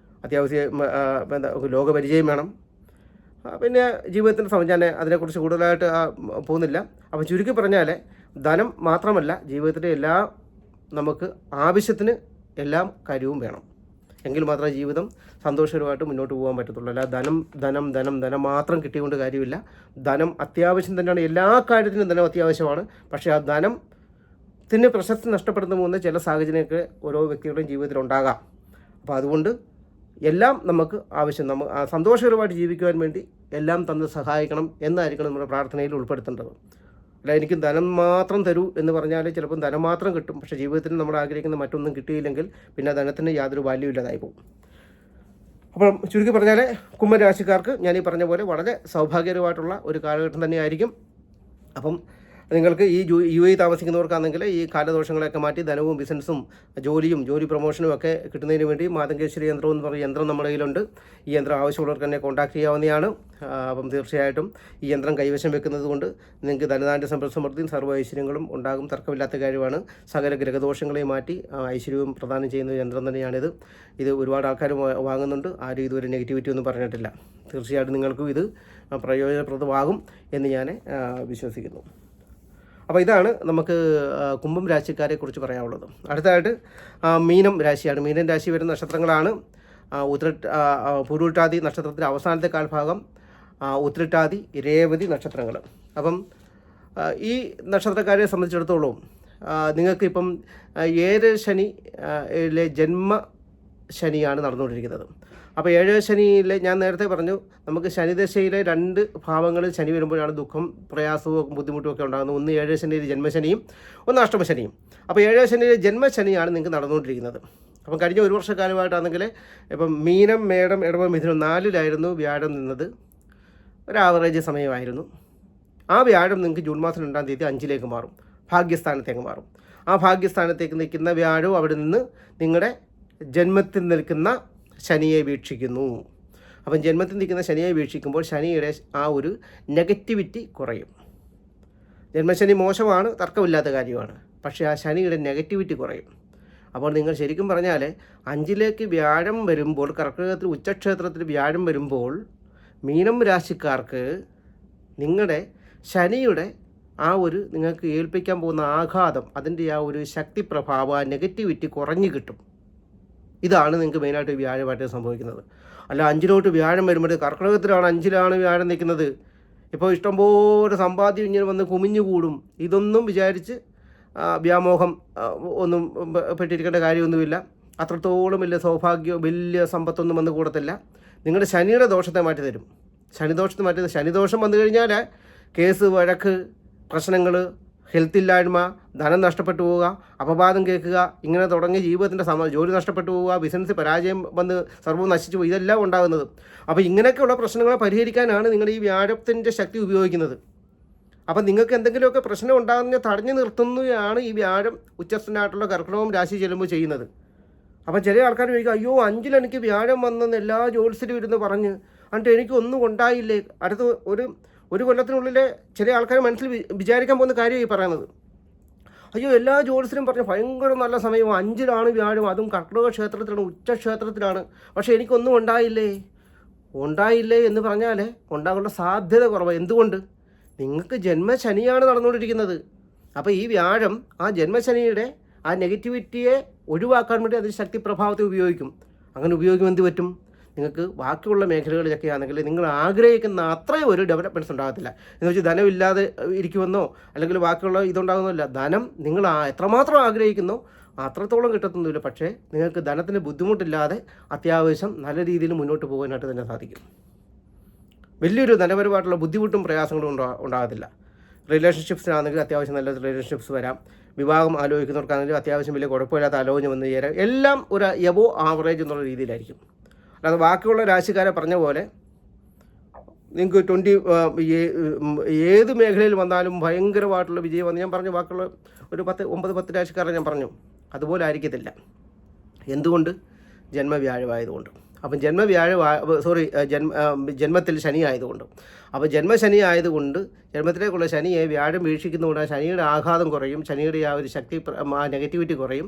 [SPEAKER 1] അത്യാവശ്യം ലോകപരിചയം വേണം. പിന്നെ ജീവിതത്തിൻ്റെ ഞാൻ അതിനെക്കുറിച്ച് കൂടുതലായിട്ട് പോകുന്നില്ല. അപ്പോൾ ചുരുക്കി പറഞ്ഞാൽ ധനം മാത്രമല്ല, ജീവിതത്തിൻ്റെ നമുക്ക് ആവശ്യത്തിന് എല്ലാം കാര്യവും വേണം. എങ്കിൽ മാത്രമേ ജീവിതം സന്തോഷകരമായിട്ട് മുന്നോട്ട് പോകാൻ പറ്റത്തുള്ളൂ. അല്ല ധനം മാത്രം കിട്ടിയുകൊണ്ട് കാര്യമില്ല. ധനം അത്യാവശ്യം തന്നെയാണ്, എല്ലാ കാര്യത്തിനും ധനം അത്യാവശ്യമാണ്. പക്ഷേ ആ ധനത്തിന് പ്രശസ്തി നഷ്ടപ്പെടുന്ന പോകുന്ന ചില സാഹചര്യങ്ങൾക്ക് ഓരോ വ്യക്തികളുടെയും ജീവിതത്തിൽ ഉണ്ടാകാം. അപ്പോൾ അതുകൊണ്ട് എല്ലാം നമുക്ക് ആവശ്യം, സന്തോഷകരമായിട്ട് ജീവിക്കുവാൻ വേണ്ടി എല്ലാം തന്ന് സഹായിക്കണം എന്നായിരിക്കണം നമ്മുടെ പ്രാർത്ഥനയിൽ ഉൾപ്പെടുത്തേണ്ടത്. അല്ല എനിക്ക് ധനം മാത്രം തരൂ എന്ന് പറഞ്ഞാൽ ചിലപ്പം ധനം മാത്രം കിട്ടും, പക്ഷേ ജീവിതത്തിൽ നമ്മൾ ആഗ്രഹിക്കുന്ന മറ്റൊന്നും കിട്ടിയില്ലെങ്കിൽ പിന്നെ ധനത്തിന് യാതൊരു വാല്യൂ ഇല്ലാതായി പോകും. അപ്പം ചുരുക്കി പറഞ്ഞാൽ കുംഭരാശിക്കാർക്ക് ഞാൻ ഈ പറഞ്ഞ പോലെ വളരെ സൗഭാഗ്യകരമായിട്ടുള്ള ഒരു കാലഘട്ടം തന്നെയായിരിക്കും. അപ്പം നിങ്ങൾക്ക് ഈ UAE താമസിക്കുന്നവർക്കാണെങ്കിൽ ഈ കാലദോഷങ്ങളൊക്കെ മാറ്റി ധനവും ബിസിനസ്സും ജോലി പ്രൊമോഷനും ഒക്കെ കിട്ടുന്നതിന് വേണ്ടി മാതങ്കേശ്വരി യന്ത്രം എന്ന് പറയുന്ന യന്ത്രം നമ്മുടെ കയ്യിലുണ്ട്. ഈ യന്ത്രം ആവശ്യമുള്ളവർക്ക് തന്നെ കോൺടാക്ട് ചെയ്യാവുന്നതാണ്. അപ്പം തീർച്ചയായിട്ടും ഈ യന്ത്രം കൈവശം വെക്കുന്നത് കൊണ്ട് നിങ്ങൾക്ക് ധനധാന്യ സമൃദ്ധിയും സർവ്വ ഐശ്വര്യങ്ങളും ഉണ്ടാകും. തർക്കമില്ലാത്ത കാര്യമാണ്. സകല ഗ്രഹദോഷങ്ങളെയും മാറ്റി ഐശ്വര്യവും പ്രദാനം ചെയ്യുന്ന യന്ത്രം തന്നെയാണിത്. ഇത് ഒരുപാട് ആൾക്കാർ വാങ്ങുന്നുണ്ട്. ആരും ഇതുവരെ നെഗറ്റിവിറ്റി ഒന്നും പറഞ്ഞിട്ടില്ല. തീർച്ചയായിട്ടും നിങ്ങൾക്കും ഇത് പ്രയോജനപ്രദമാകും എന്ന് ഞാൻ വിശ്വസിക്കുന്നു. അപ്പോൾ ഇതാണ് നമുക്ക് കുംഭം രാശിക്കാരെക്കുറിച്ച് പറയാനുള്ളത്. അടുത്തതായിട്ട് മീനം രാശിയാണ്. മീനം രാശി വരുന്ന നക്ഷത്രങ്ങളാണ് പൂരുരുട്ടാതി നക്ഷത്രത്തിൻ്റെ അവസാനത്തെ കാൽഭാഗം, ഉത്രട്ടാതി, രേവതി നക്ഷത്രങ്ങൾ. അപ്പം ഈ നക്ഷത്രക്കാരെ സംബന്ധിച്ചിടത്തോളം നിങ്ങൾക്കിപ്പം 7 ശനിയിലെ ജന്മശനിയാണ് നടന്നുകൊണ്ടിരിക്കുന്നത്. അപ്പോൾ 7 ശനിയിലെ ഞാൻ നേരത്തെ പറഞ്ഞു, നമുക്ക് ശനിദശയിലെ 2 ഭാവങ്ങളിൽ ശനി വരുമ്പോഴാണ് ദുഃഖം, പ്രയാസവും ബുദ്ധിമുട്ടും ഒക്കെ ഉണ്ടാകുന്നത്. ഒന്ന് 7 ശനിയിൽ ജന്മശനിയും ഒന്ന് അഷ്ടമശനിയും. അപ്പോൾ 7 ശനിയിലെ ജന്മശനിയാണ് നിങ്ങൾക്ക് നടന്നുകൊണ്ടിരിക്കുന്നത്. അപ്പം കഴിഞ്ഞ 1 വർഷക്കാലമായിട്ടാണെങ്കിൽ ഇപ്പം മീനം, മേടം, ഇടവം, മിഥുനം 4-ലായിരുന്നു വ്യാഴം നിന്നത്. ഒരു ആവറേജ് സമയമായിരുന്നു. ആ വ്യാഴം നിങ്ങൾക്ക് ജൂൺ മാസം 2-ാം തീയതി 5-ലേക്ക് മാറും, ഭാഗ്യസ്ഥാനത്തേക്ക് മാറും. ആ ഭാഗ്യസ്ഥാനത്തേക്ക് നിൽക്കുന്ന വ്യാഴവും അവിടെ നിന്ന് നിങ്ങളുടെ ജന്മത്തിൽ നിൽക്കുന്ന ശനിയെ വീക്ഷിക്കുന്നു. അപ്പം ജന്മത്തിൽ നിൽക്കുന്ന ശനിയെ വീക്ഷിക്കുമ്പോൾ ശനിയുടെ ആ ഒരു നെഗറ്റിവിറ്റി കുറയും. ജന്മശനി മോശമാണ്, തർക്കമില്ലാത്ത കാര്യമാണ്. പക്ഷേ ആ ശനിയുടെ നെഗറ്റിവിറ്റി കുറയും. അപ്പോൾ നിങ്ങൾ ശരിക്കും പറഞ്ഞാൽ 5-ലേക്ക് വ്യാഴം വരുമ്പോൾ, കർക്കിടകത്തിൽ ഉച്ചക്ഷേത്രത്തിൽ വ്യാഴം വരുമ്പോൾ മീനം രാശിക്കാർക്ക് നിങ്ങളുടെ ശനിയുടെ ആ ഒരു നിങ്ങൾക്ക് ഏൽപ്പിക്കാൻ പോകുന്ന ആഘാതം, അതിൻ്റെ ആ ഒരു ശക്തി പ്രഭാവം, ആ നെഗറ്റിവിറ്റി കുറഞ്ഞു കിട്ടും. ഇതാണ് നിങ്ങൾക്ക് മെയിനായിട്ട് വ്യാഴമായിട്ട് സംഭവിക്കുന്നത്. അല്ല 5-ലോട്ട് വ്യാഴം വരുമ്പോൾ, കർക്കിടകത്തിലാണ് 5-ലാണ് വ്യാഴം നിൽക്കുന്നത്, ഇപ്പോൾ ഇഷ്ടംപോലെ സമ്പാദ്യം ഇങ്ങനെ വന്ന് കുമിഞ്ഞു കൂടും. ഇതൊന്നും വിചാരിച്ച് വ്യാമോഹം ഒന്നും പെട്ടിരിക്കേണ്ട കാര്യമൊന്നുമില്ല. അത്രത്തോളം വലിയ സൗഭാഗ്യം, വലിയ സമ്പത്തൊന്നും വന്ന് കൂടത്തില്ല. നിങ്ങളുടെ ശനിയുടെ ദോഷത്തെ മാറ്റി തരും. ശനിദോഷത്തെ മാറ്റി, ശനിദോഷം വന്നു കഴിഞ്ഞാൽ കേസ്, വഴക്ക്, പ്രശ്നങ്ങൾ, ഹെൽത്തില്ലായ്മ, ധനം നഷ്ടപ്പെട്ടു പോവുക, അപവാദം കേൾക്കുക, ഇങ്ങനെ തുടങ്ങിയ ജീവിതത്തിൻ്റെ ജോലി നഷ്ടപ്പെട്ടു പോവുക, ബിസിനസ് പരാജയം വന്ന് സർവ്വം നശിച്ചു പോകുക, ഇതെല്ലാം ഉണ്ടാകുന്നത്. അപ്പോൾ ഇങ്ങനെയൊക്കെയുള്ള പ്രശ്നങ്ങളെ പരിഹരിക്കാനാണ് നിങ്ങൾ ഈ വ്യാഴത്തിൻ്റെ ശക്തി ഉപയോഗിക്കുന്നത്. അപ്പം നിങ്ങൾക്ക് എന്തെങ്കിലുമൊക്കെ പ്രശ്നം ഉണ്ടാകുന്ന തടഞ്ഞു നിർത്തുന്നതാണ് ഈ വ്യാഴം ഉച്ചസ്ഥനായിട്ടുള്ള കർക്കിടകം രാശി ചെല്ലുമ്പോൾ ചെയ്യുന്നത്. അപ്പം ചില ആൾക്കാർ ചോദിക്കും, അയ്യോ 5-ൽ എനിക്ക് വ്യാഴം വന്നെന്ന് എല്ലാ ജോത്സ്യരും ഇരുന്ന് പറഞ്ഞ്, എന്നിട്ട് എനിക്കൊന്നും ഉണ്ടായില്ലേ. അടുത്ത ഒരു കൊല്ലത്തിനുള്ളിൽ ചില ആൾക്കാർ മനസ്സിൽ വിചാരിക്കാൻ പോകുന്ന കാര്യം ഈ പറയുന്നത്, അയ്യോ എല്ലാ ജോത്സ്യരും പറഞ്ഞ് ഭയങ്കര നല്ല സമയം, 5-ലാണ് വ്യാഴം, അതും കർക്കിടക ക്ഷേത്രത്തിലാണ്, ഉച്ചക്ഷേത്രത്തിലാണ്, പക്ഷേ എനിക്കൊന്നും ഉണ്ടായില്ലേ എന്ന് പറഞ്ഞാൽ ഉണ്ടാകാനുള്ള സാധ്യത കുറവാണ്. എന്തുകൊണ്ട്? നിങ്ങൾക്ക് ജന്മശനിയാണ് നടന്നുകൊണ്ടിരിക്കുന്നത്. അപ്പോൾ ഈ വ്യാഴം ആ ജന്മശനിയുടെ ആ നെഗറ്റിവിറ്റിയെ ഒഴിവാക്കാൻ വേണ്ടി അതിന് ശക്തി പ്രഭാവത്തെ ഉപയോഗിക്കും. അങ്ങനെ ഉപയോഗിക്കുമ്പോൾ എന്ത് പറ്റും? നിങ്ങൾക്ക് ബാക്കിയുള്ള മേഖലകളിലൊക്കെ ആണെങ്കിൽ നിങ്ങൾ ആഗ്രഹിക്കുന്ന അത്രയും ഒരു ഡെവലപ്മെൻറ്റ്സ് ഉണ്ടാകത്തില്ല. എന്ന് വെച്ചാൽ ധനമില്ലാതെ ഇരിക്കുമെന്നോ അല്ലെങ്കിൽ ബാക്കിയുള്ള ഇതുണ്ടാകുന്നില്ല. ധനം നിങ്ങൾ എത്രമാത്രം ആഗ്രഹിക്കുന്നോ അത്രത്തോളം കിട്ടത്തൊന്നുമില്ല. പക്ഷേ നിങ്ങൾക്ക് ധനത്തിന് ബുദ്ധിമുട്ടില്ലാതെ അത്യാവശ്യം നല്ല രീതിയിൽ മുന്നോട്ട് പോകാനായിട്ട് തന്നെ സാധിക്കും. വലിയൊരു ധനപരമായിട്ടുള്ള ബുദ്ധിമുട്ടും പ്രയാസങ്ങളും ഉണ്ടാകത്തില്ല. റിലേഷൻഷിപ്സിനാണെങ്കിൽ അത്യാവശ്യം നല്ല റിലേഷൻഷിപ്സ് വരാം. വിവാഹം ആലോചിക്കുന്നവർക്കാണെങ്കിലും അത്യാവശ്യം വലിയ കുഴപ്പമില്ലാത്ത ആലോചന വന്നു ചേരാം. എല്ലാം ഒരു എബോ ആവറേജ് എന്നുള്ള രീതിയിലായിരിക്കും. അല്ലാതെ ബാക്കിയുള്ള രാശിക്കാരെ പറഞ്ഞ പോലെ നിങ്ങൾക്ക് ഏത് മേഖലയിൽ വന്നാലും ഭയങ്കരമായിട്ടുള്ള വിജയം വന്ന് ഞാൻ പറഞ്ഞു. ബാക്കിയുള്ള ഒരു 9-10 രാശിക്കാരെ ഞാൻ പറഞ്ഞു അതുപോലെ ആയിരിക്കത്തില്ല. എന്തുകൊണ്ട്? ജന്മവ്യാഴമായതുകൊണ്ട്. അപ്പം ജന്മത്തിൽ ശനി ആയതുകൊണ്ട്. അപ്പോൾ ജന്മശനി ആയതുകൊണ്ട് ജന്മത്തിലേക്കുള്ള ശനിയെ വ്യാഴം വീക്ഷിക്കുന്നതുകൊണ്ട് ആ ശനിയുടെ ആഘാതം കുറയും, ശനിയുടെ ആ ഒരു ശക്തി, ആ നെഗറ്റിവിറ്റി കുറയും.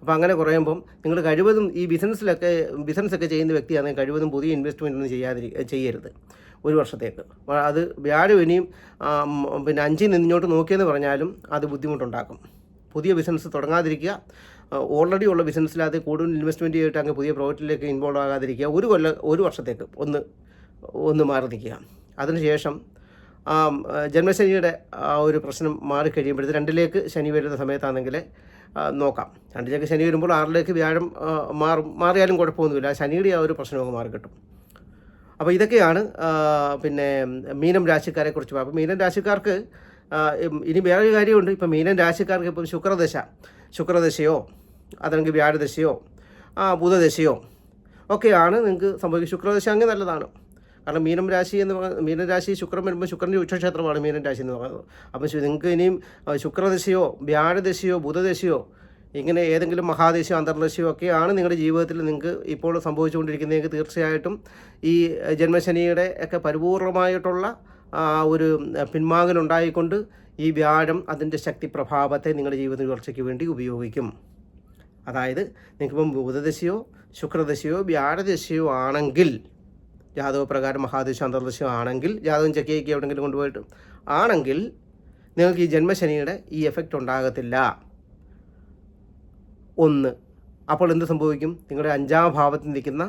[SPEAKER 1] അപ്പോൾ അങ്ങനെ കുറയുമ്പം നിങ്ങൾ കഴിവതും ഈ ബിസിനസ്സൊക്കെ ചെയ്യുന്ന വ്യക്തിയാണെങ്കിൽ കഴിവതും പുതിയ ഇൻവെസ്റ്റ്മെൻ്റ് ഒന്നും ചെയ്യരുത് ഒരു വർഷത്തേക്ക്. അത് വ്യാഴം ഇനിയും 5 നിന്നോട്ട് നോക്കിയെന്ന് പറഞ്ഞാലും അത് ബുദ്ധിമുട്ടുണ്ടാക്കും. പുതിയ ബിസിനസ് തുടങ്ങാതിരിക്കുക. ഓൾറെഡി ഉള്ള ബിസിനസ്സിലകത്ത് കൂടുതൽ ഇൻവെസ്റ്റ്മെൻറ്റ് ചെയ്തിട്ട് അങ്ങ് പുതിയ പ്രോജക്റ്റിലേക്ക് ഇൻവോൾവ് ആകാതിരിക്കുക. ഒരു വർഷത്തേക്ക് ഒന്ന് മാറി നിൽക്കുക. അതിനുശേഷം ജന്മശനിയുടെ ഒരു പ്രശ്നം മാറിക്കഴിയുമ്പോഴത്തേക്ക് 2ലേക്ക് ശനി വരുന്ന സമയത്താണെങ്കിൽ നോക്കാം. 2ലേക്ക് ശനി വരുമ്പോൾ 6ലേക്ക് വ്യാഴം മാറിയാലും കുഴപ്പമൊന്നുമില്ല. ശനിയുടെ ആ ഒരു പ്രശ്നമൊക്കെ മാറിക്കിട്ടും. അപ്പോൾ ഇതൊക്കെയാണ് മീനം രാശിക്കാരെ കുറിച്ച്. അപ്പോൾ മീനം രാശിക്കാർക്ക് ഇനി വേറൊരു കാര്യമുണ്ട്. ഇപ്പം മീനം രാശിക്കാർക്ക് ഇപ്പം ശുക്രദശയോ അതല്ലെങ്കിൽ വ്യാഴദശയോ ബുധദശയോ ഒക്കെയാണ് നിങ്ങൾക്ക് സംഭവിക്കുക. ശുക്രദശ അങ്ങ് നല്ലതാണ്. കാരണം മീനരാശി ശുക്രൻ വരുമ്പോൾ ശുക്രൻ്റെ ഉച്ചക്ഷേത്രമാണ് മീനൻ രാശി എന്ന് പറയുന്നത്. അപ്പോൾ നിങ്ങൾക്ക് ഇനിയും ശുക്രദശയോ വ്യാഴദശയോ ബുധദശയോ ഇങ്ങനെ ഏതെങ്കിലും മഹാദശയോ അന്തർദശയോ ഒക്കെയാണ് നിങ്ങളുടെ ജീവിതത്തിൽ നിങ്ങൾക്ക് ഇപ്പോൾ സംഭവിച്ചുകൊണ്ടിരിക്കുന്നതെങ്കിൽ തീർച്ചയായിട്ടും ഈ ജന്മശനിയുടെ ഒക്കെ പരിപൂർണമായിട്ടുള്ള ഒരു പിന്മാകലുണ്ടായിക്കൊണ്ട് ഈ വ്യാഴം അതിൻ്റെ ശക്തി പ്രഭാവത്തെ നിങ്ങളുടെ ജീവിത വളർച്ചയ്ക്ക് വേണ്ടി ഉപയോഗിക്കും. അതായത് നിങ്ങൾക്കിപ്പം ബുധദശയോ ശുക്രദശയോ വ്യാഴദശയോ ആണെങ്കിൽ, ജാതകപ്രകാരം മഹാദശ അന്തർദശയോ ആണെങ്കിൽ, ജാതകം ചെക്ക് ചെയ്യിക്കുക എവിടെയെങ്കിലും കൊണ്ടുപോയിട്ട് ആണെങ്കിൽ നിങ്ങൾക്ക് ഈ ജന്മശനിയുടെ ഈ എഫക്റ്റ് ഉണ്ടാകത്തില്ല. അപ്പോൾ എന്ത് സംഭവിക്കും? നിങ്ങളുടെ 5ാം ഭാവത്തിൽ നിൽക്കുന്ന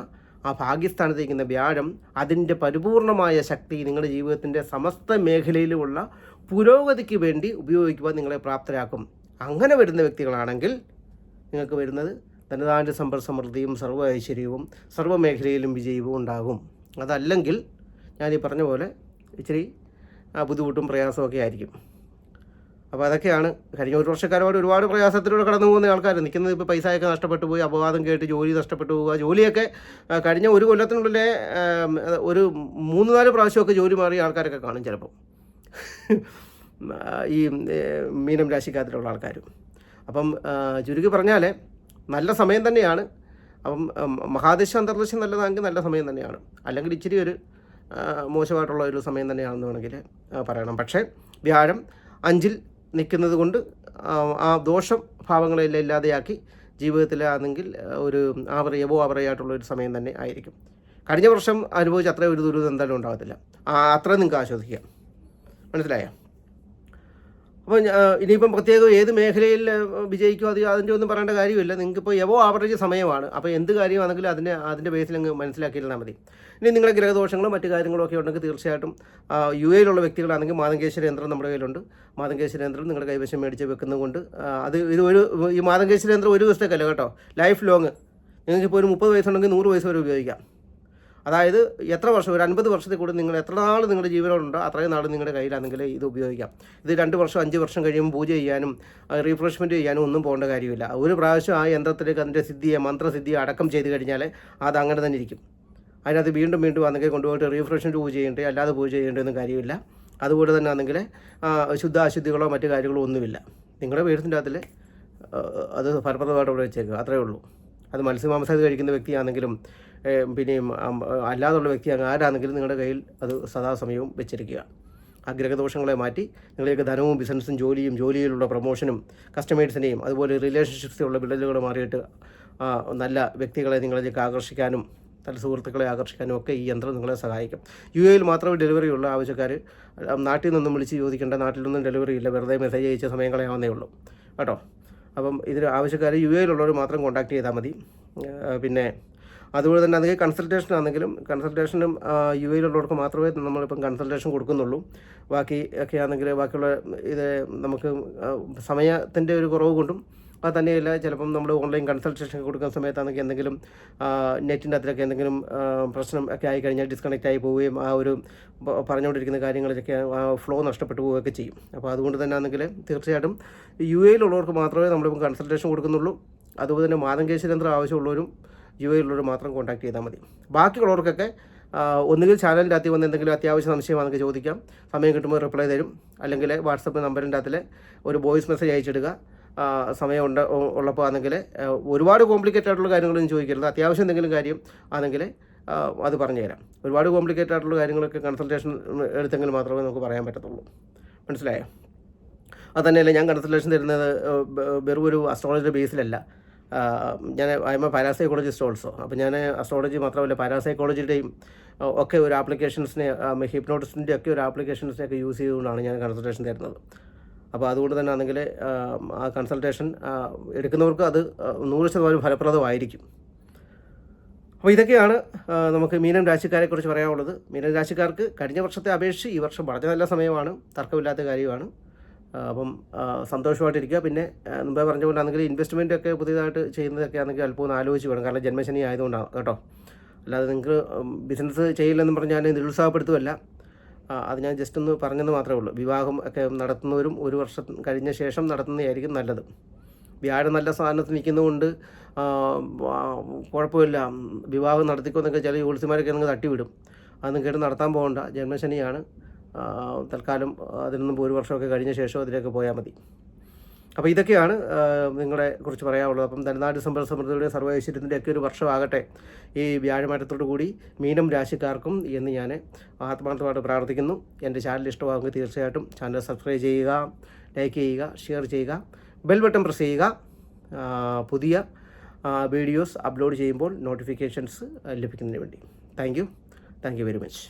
[SPEAKER 1] ആ ഭാഗ്യസ്ഥാനത്ത് നിൽക്കുന്ന വ്യാഴം അതിൻ്റെ പരിപൂർണമായ ശക്തി നിങ്ങളുടെ ജീവിതത്തിൻ്റെ സമസ്ത മേഖലയിലുമുള്ള പുരോഗതിക്ക് വേണ്ടി ഉപയോഗിക്കുവാൻ നിങ്ങളെ പ്രാപ്തരാക്കും. അങ്ങനെ വരുന്ന വ്യക്തികളാണെങ്കിൽ നിങ്ങൾക്ക് വരുന്നത് ധനധാന്യ സമൃദ്ധിയും സർവ്വ ഐശ്വര്യവും സർവ്വമേഖലയിലും വിജയവും ഉണ്ടാകും. അതല്ലെങ്കിൽ ഞാനീ പറഞ്ഞ പോലെ ഇച്ചിരി ബുദ്ധിമുട്ടും പ്രയാസമൊക്കെ ആയിരിക്കും. അപ്പോൾ അതൊക്കെയാണ്. കഴിഞ്ഞ ഒരു വർഷക്കാരോട് ഒരുപാട് പ്രയാസത്തിലൂടെ കടന്നു പോകുന്ന ആൾക്കാർ നിൽക്കുന്നത്. ഇപ്പോൾ പൈസയൊക്കെ നഷ്ടപ്പെട്ടു പോയി, അപവാദം കേട്ട് ജോലി നഷ്ടപ്പെട്ടു പോവുക. ജോലിയൊക്കെ കഴിഞ്ഞ ഒരു കൊല്ലത്തിനുള്ളിലെ ഒരു 3-4 പ്രാവശ്യമൊക്കെ ജോലി മാറിയ ആൾക്കാരൊക്കെ കാണും ചിലപ്പോൾ ഈ മീനം രാശിക്കാത്തിലുള്ള ആൾക്കാർ. അപ്പം ചുരുക്കി പറഞ്ഞാൽ നല്ല സമയം തന്നെയാണ്. അപ്പം മഹാദശ അന്തർദശ നല്ലതാണെങ്കിൽ നല്ല സമയം തന്നെയാണ്. അല്ലെങ്കിൽ ഇച്ചിരി ഒരു മോശമായിട്ടുള്ള ഒരു സമയം തന്നെയാണെന്ന് വേണമെങ്കിൽ പറയണം. പക്ഷേ വ്യാഴം 5ൽ നിൽക്കുന്നത് കൊണ്ട് ആ ദോഷം ഭാവങ്ങളെല്ലാം ഇല്ലാതെയാക്കി ജീവിതത്തിലാണെങ്കിൽ ഒരു ആവറേജായിട്ടുള്ളൊരു സമയം തന്നെ ആയിരിക്കും. കഴിഞ്ഞ വർഷം അനുഭവിച്ച അത്രയും ഒരു ദുരിതം എന്തായാലും ഉണ്ടാകത്തില്ല. അത്ര നിങ്ങൾക്ക് ആസ്വദിക്കാം. മനസ്സിലായോ? അപ്പോൾ ഇനിയിപ്പം പ്രത്യേകം ഏത് മേഖലയിൽ വിജയിക്കുമോ അതിൻ്റെ ഒന്നും പറയേണ്ട കാര്യമില്ല. നിങ്ങൾക്കിപ്പോൾ ആവറേജ് സമയമാണ്. അപ്പോൾ എന്ത് കാര്യമാണെങ്കിലും അതിൻ്റെ ബേസിൽ അങ്ങ് മനസ്സിലാക്കിയിരുന്നാൽ മതി. ഇനി നിങ്ങളുടെ ഗ്രഹദോഷങ്ങളും മറ്റു കാര്യങ്ങളും ഒക്കെ ഉണ്ടെങ്കിൽ തീർച്ചയായിട്ടും യുഎയിലുള്ള വ്യക്തികളാണെങ്കിൽ മാതംഗേശ്വര യന്ത്രം നമ്മുടെ കയ്യിലുണ്ട്. മാതംഗേശ്വര യന്ത്രം നിങ്ങളുടെ കൈവശം മേടിച്ച് വെക്കുന്നതുകൊണ്ട് ഈ മാതംഗേശ്വര യന്ത്രം ഒരു ദിവസത്തേക്കല്ല കേട്ടോ, ലൈഫ് ലോങ്. നിങ്ങൾക്കിപ്പോൾ ഒരു 30 വയസ്സുണ്ടെങ്കിൽ 100 വയസ്സ് വരെ ഉപയോഗിക്കാം. അതായത് എത്ര വർഷം, ഒരു 50 വർഷത്തിൽ കൂടി നിങ്ങൾ എത്ര നാൾ നിങ്ങളുടെ ജീവനോടുണ്ടോ അത്രയും നാൾ നിങ്ങളുടെ കയ്യിലാണെങ്കിൽ ഇത് ഉപയോഗിക്കാം. ഇത് 2 വർഷം 5 വർഷം കഴിയുമ്പോൾ പൂജ ചെയ്യാനും റീഫ്രഷ്മെൻറ്റ് ചെയ്യാനും ഒന്നും പോകേണ്ട കാര്യമില്ല. ഒരു പ്രാവശ്യം ആ യന്ത്രത്തിലേക്ക് അതിൻ്റെ മന്ത്രസിദ്ധിയെ അടക്കം ചെയ്ത് കഴിഞ്ഞാൽ അത് അങ്ങനെ തന്നെ ഇരിക്കും. അതിനകത്ത് വീണ്ടും അന്നെങ്കിൽ കൊണ്ടുപോയിട്ട് റീഫ്രഷ്മെൻറ്റ് പൂജ ചെയ്യേണ്ടേ, അല്ലാതെ പൂജ ചെയ്യേണ്ടതൊന്നും കാര്യമില്ല. അതുപോലെ തന്നെ ആണെങ്കിൽ അശുദ്ധികളോ മറ്റു കാര്യങ്ങളോ ഒന്നുമില്ല. നിങ്ങളുടെ വീടിൻ്റെ അകത്തിൽ അത് ഫലപ്രദമായിട്ട് അവിടെ വെച്ചേക്കുക, അത്രയേ ഉള്ളൂ. അത് മത്സ്യമാംസം കഴിക്കുന്ന വ്യക്തിയാണെങ്കിലും പിന്നെയും അല്ലാതുള്ള വ്യക്തി ആരാണെങ്കിലും നിങ്ങളുടെ കയ്യിൽ അത് സദാസമയവും വെച്ചിരിക്കുക. ആ ഗ്രഹദോഷങ്ങളെ മാറ്റി നിങ്ങളിലേക്ക് ധനവും ബിസിനസ്സും ജോലിയിലുള്ള പ്രൊമോഷനും കസ്റ്റമേഴ്സിനെയും അതുപോലെ റിലേഷൻഷിപ്സിലുള്ള വിടലുകൾ മാറിയിട്ട് നല്ല വ്യക്തികളെ നിങ്ങളിലേക്ക് ആകർഷിക്കാനും നല്ല സുഹൃത്തുക്കളെ ആകർഷിക്കാനും ഒക്കെ ഈ യന്ത്രം നിങ്ങളെ സഹായിക്കും. യുഎയിൽ മാത്രമേ ഡെലിവറി ഉള്ള ആവശ്യക്കാർ നാട്ടിൽ നിന്നും വിളിച്ച് ചോദിക്കേണ്ട, നാട്ടിലൊന്നും ഡെലിവറി ഇല്ല, വെറുതെ മെസ്സേജ് അയച്ച സമയം കളയാവുന്നേ ഉള്ളൂ കേട്ടോ. അപ്പം ഇതിന് ആവശ്യക്കാർ യുഎയിലുള്ളവർ മാത്രം കോൺടാക്ട് ചെയ്താൽ മതി. പിന്നെ അതുപോലെ തന്നെ അതൊക്കെ കൺസൾട്ടേഷൻ ആണെങ്കിലും കൺസൾട്ടേഷനും യുഎയിലുള്ളവർക്ക് മാത്രമേ നമ്മളിപ്പം കൺസൾട്ടേഷൻ കൊടുക്കുന്നുള്ളൂ. ബാക്കി ഒക്കെ ആണെങ്കിൽ ബാക്കിയുള്ള ഇത് നമുക്ക് സമയത്തിൻ്റെ ഒരു കുറവ് കൊണ്ടും അത് തന്നെയല്ല, ചിലപ്പം നമ്മൾ ഓൺലൈൻ കൺസൾട്ടേഷൻ കൊടുക്കുന്ന സമയത്താണെങ്കിൽ എന്തെങ്കിലും നെറ്റിൻ്റെ അകത്തിലൊക്കെ എന്തെങ്കിലും പ്രശ്നം ഒക്കെ ആയിക്കഴിഞ്ഞാൽ ഡിസ്കണക്റ്റ് ആയി പോവുകയും ആ ഒരു പറഞ്ഞുകൊണ്ടിരിക്കുന്ന കാര്യങ്ങളിലൊക്കെ ആ ഫ്ലോ നഷ്ടപ്പെട്ടു പോവുകയൊക്കെ ചെയ്യും. അപ്പോൾ അതുകൊണ്ട് തന്നെ ആണെങ്കിൽ തീർച്ചയായിട്ടും UAE-ലുള്ളവർക്ക് മാത്രമേ നമ്മളിപ്പോൾ കൺസൾട്ടേഷൻ കൊടുക്കുന്നുള്ളൂ. അതുപോലെ തന്നെ മാതങ്കേശ്വര യന്ത്രം ആവശ്യമുള്ളവരും UAE-ലുള്ളവർ മാത്രം കോൺടാക്ട് ചെയ്താൽ മതി. ബാക്കിയുള്ളവർക്കൊക്കെ ഒന്നുകിൽ ചാനലിൻ്റെ അകത്ത് വന്ന് എന്തെങ്കിലും അത്യാവശ്യ സംശയമാണെങ്കിൽ ചോദിക്കാം, സമയം കിട്ടുമ്പോൾ റിപ്ലൈ തരും. അല്ലെങ്കിൽ വാട്സപ്പ് നമ്പറിൻ്റെ അകത്തിൽ ഒരു വോയിസ് മെസ്സേജ് അയച്ചിടുക. സമയം ഉള്ളപ്പോൾ ആണെങ്കിൽ ഒരുപാട് കോംപ്ലിക്കേറ്റഡ് ആയിട്ടുള്ള കാര്യങ്ങളൊന്നും ചോദിക്കരുത്. അത്യാവശ്യം എന്തെങ്കിലും കാര്യം ആണെങ്കിൽ അത് പറഞ്ഞു തരാം. ഒരുപാട് കോംപ്ലിക്കേറ്റഡ് ആയിട്ടുള്ള കാര്യങ്ങളൊക്കെ കൺസൾട്ടേഷൻ എടുത്തെങ്കിൽ മാത്രമേ നമുക്ക് പറയാൻ പറ്റത്തുള്ളൂ. മനസ്സിലായോ? അത് തന്നെയല്ല, ഞാൻ കൺസൾട്ടേഷൻ തരുന്നത് വെറും ഒരു അസ്ട്രോളജിയുടെ ബേസിലല്ല. ഞാൻ I M A parapsychologist also. അപ്പോൾ ഞാൻ അസ്ട്രോളജി മാത്രമല്ല, പാരാസൈക്കോളജിയുടെയും ഒക്കെ ഒരു ആപ്ലിക്കേഷൻസിനെ, ഹിപ്നോട്ടിസ്റ്റിൻ്റെ ഒക്കെ ഒരു ആപ്ലിക്കേഷൻസിനെയൊക്കെ യൂസ് ചെയ്തുകൊണ്ടാണ് ഞാൻ കൺസൾട്ടേഷൻ തരുന്നത്. അപ്പോൾ അതുകൊണ്ട് തന്നെ ആണെങ്കിൽ ആ കൺസൾട്ടേഷൻ എടുക്കുന്നവർക്ക് അത് 100% ഫലപ്രദമായിരിക്കും. അപ്പോൾ ഇതൊക്കെയാണ് നമുക്ക് മീനം രാശിക്കാരെക്കുറിച്ച് പറയാനുള്ളത്. മീനം രാശിക്കാർക്ക് കഴിഞ്ഞ വർഷത്തെ അപേക്ഷിച്ച് ഈ വർഷം വളരെ നല്ല സമയമാണ്, തർക്കമില്ലാത്ത കാര്യമാണ്. അപ്പം സന്തോഷമായിട്ടിരിക്കുക. പിന്നെ മുമ്പേ പറഞ്ഞ പോലെ ആണെങ്കിൽ ഇൻവെസ്റ്റ്മെൻ്റ് ഒക്കെ പുതിയതായിട്ട് ചെയ്യുന്നതൊക്കെ ആണെങ്കിൽ അല്പം ഒന്ന് ആലോചിച്ച് വേണം. കാരണം ജന്മശനി ആയതുകൊണ്ടാണ് കേട്ടോ. അല്ലാതെ നിങ്ങൾക്ക് ബിസിനസ് ചെയ്യില്ലെന്നും പറഞ്ഞാൽ നിരുത്സാഹപ്പെടുത്തുമല്ല. അത് ഞാൻ ജസ്റ്റ് ഒന്ന് പറഞ്ഞെന്ന് മാത്രമേ ഉള്ളൂ. വിവാഹം ഒക്കെ നടത്തുന്നവരും ഒരു വർഷം കഴിഞ്ഞ ശേഷം നടത്തുന്നതായിരിക്കും നല്ലത്. വ്യാഴം നല്ല സ്ഥാനത്ത് നിൽക്കുന്നതുകൊണ്ട് കുഴപ്പമില്ല, വിവാഹം നടത്തിക്കൊന്നൊക്കെ ചില ജ്യോത്സ്യന്മാരൊക്കെ നിങ്ങൾ തട്ടിവിടും. അതൊന്നും കേട്ട് നടത്താൻ പോകണ്ട. ജന്മശനിയാണ്. തൽക്കാലം അതിൽ നിന്നും ഒരു വർഷമൊക്കെ കഴിഞ്ഞ ശേഷം അതിലേക്ക് പോയാൽ മതി. അപ്പോൾ ഇതൊക്കെയാണ് നിങ്ങളെ കുറിച്ച് പറയാനുള്ളത്. അപ്പം ധനനാട് സമ്പൽ സമൃദ്ധിയുടെ സർവൈശ്വര്യത്തിൻ്റെയൊക്കെ ഒരു വർഷമാകട്ടെ ഈ വ്യാഴമാറ്റത്തോടു കൂടി മീനം രാശിക്കാർക്കും എന്ന് ഞാൻ ആത്മാർത്ഥമായിട്ട് പ്രാർത്ഥിക്കുന്നു. എൻ്റെ ചാനൽ ഇഷ്ടമാകുമെങ്കിൽ തീർച്ചയായിട്ടും ചാനൽ സബ്സ്ക്രൈബ് ചെയ്യുക, ലൈക്ക് ചെയ്യുക, ഷെയർ ചെയ്യുക, ബെൽ ബട്ടൺ പ്രസ് ചെയ്യുക. പുതിയ വീഡിയോസ് അപ്ലോഡ് ചെയ്യുമ്പോൾ നോട്ടിഫിക്കേഷൻസ് ലഭിക്കുന്നതിന് വേണ്ടി. Thank you very much.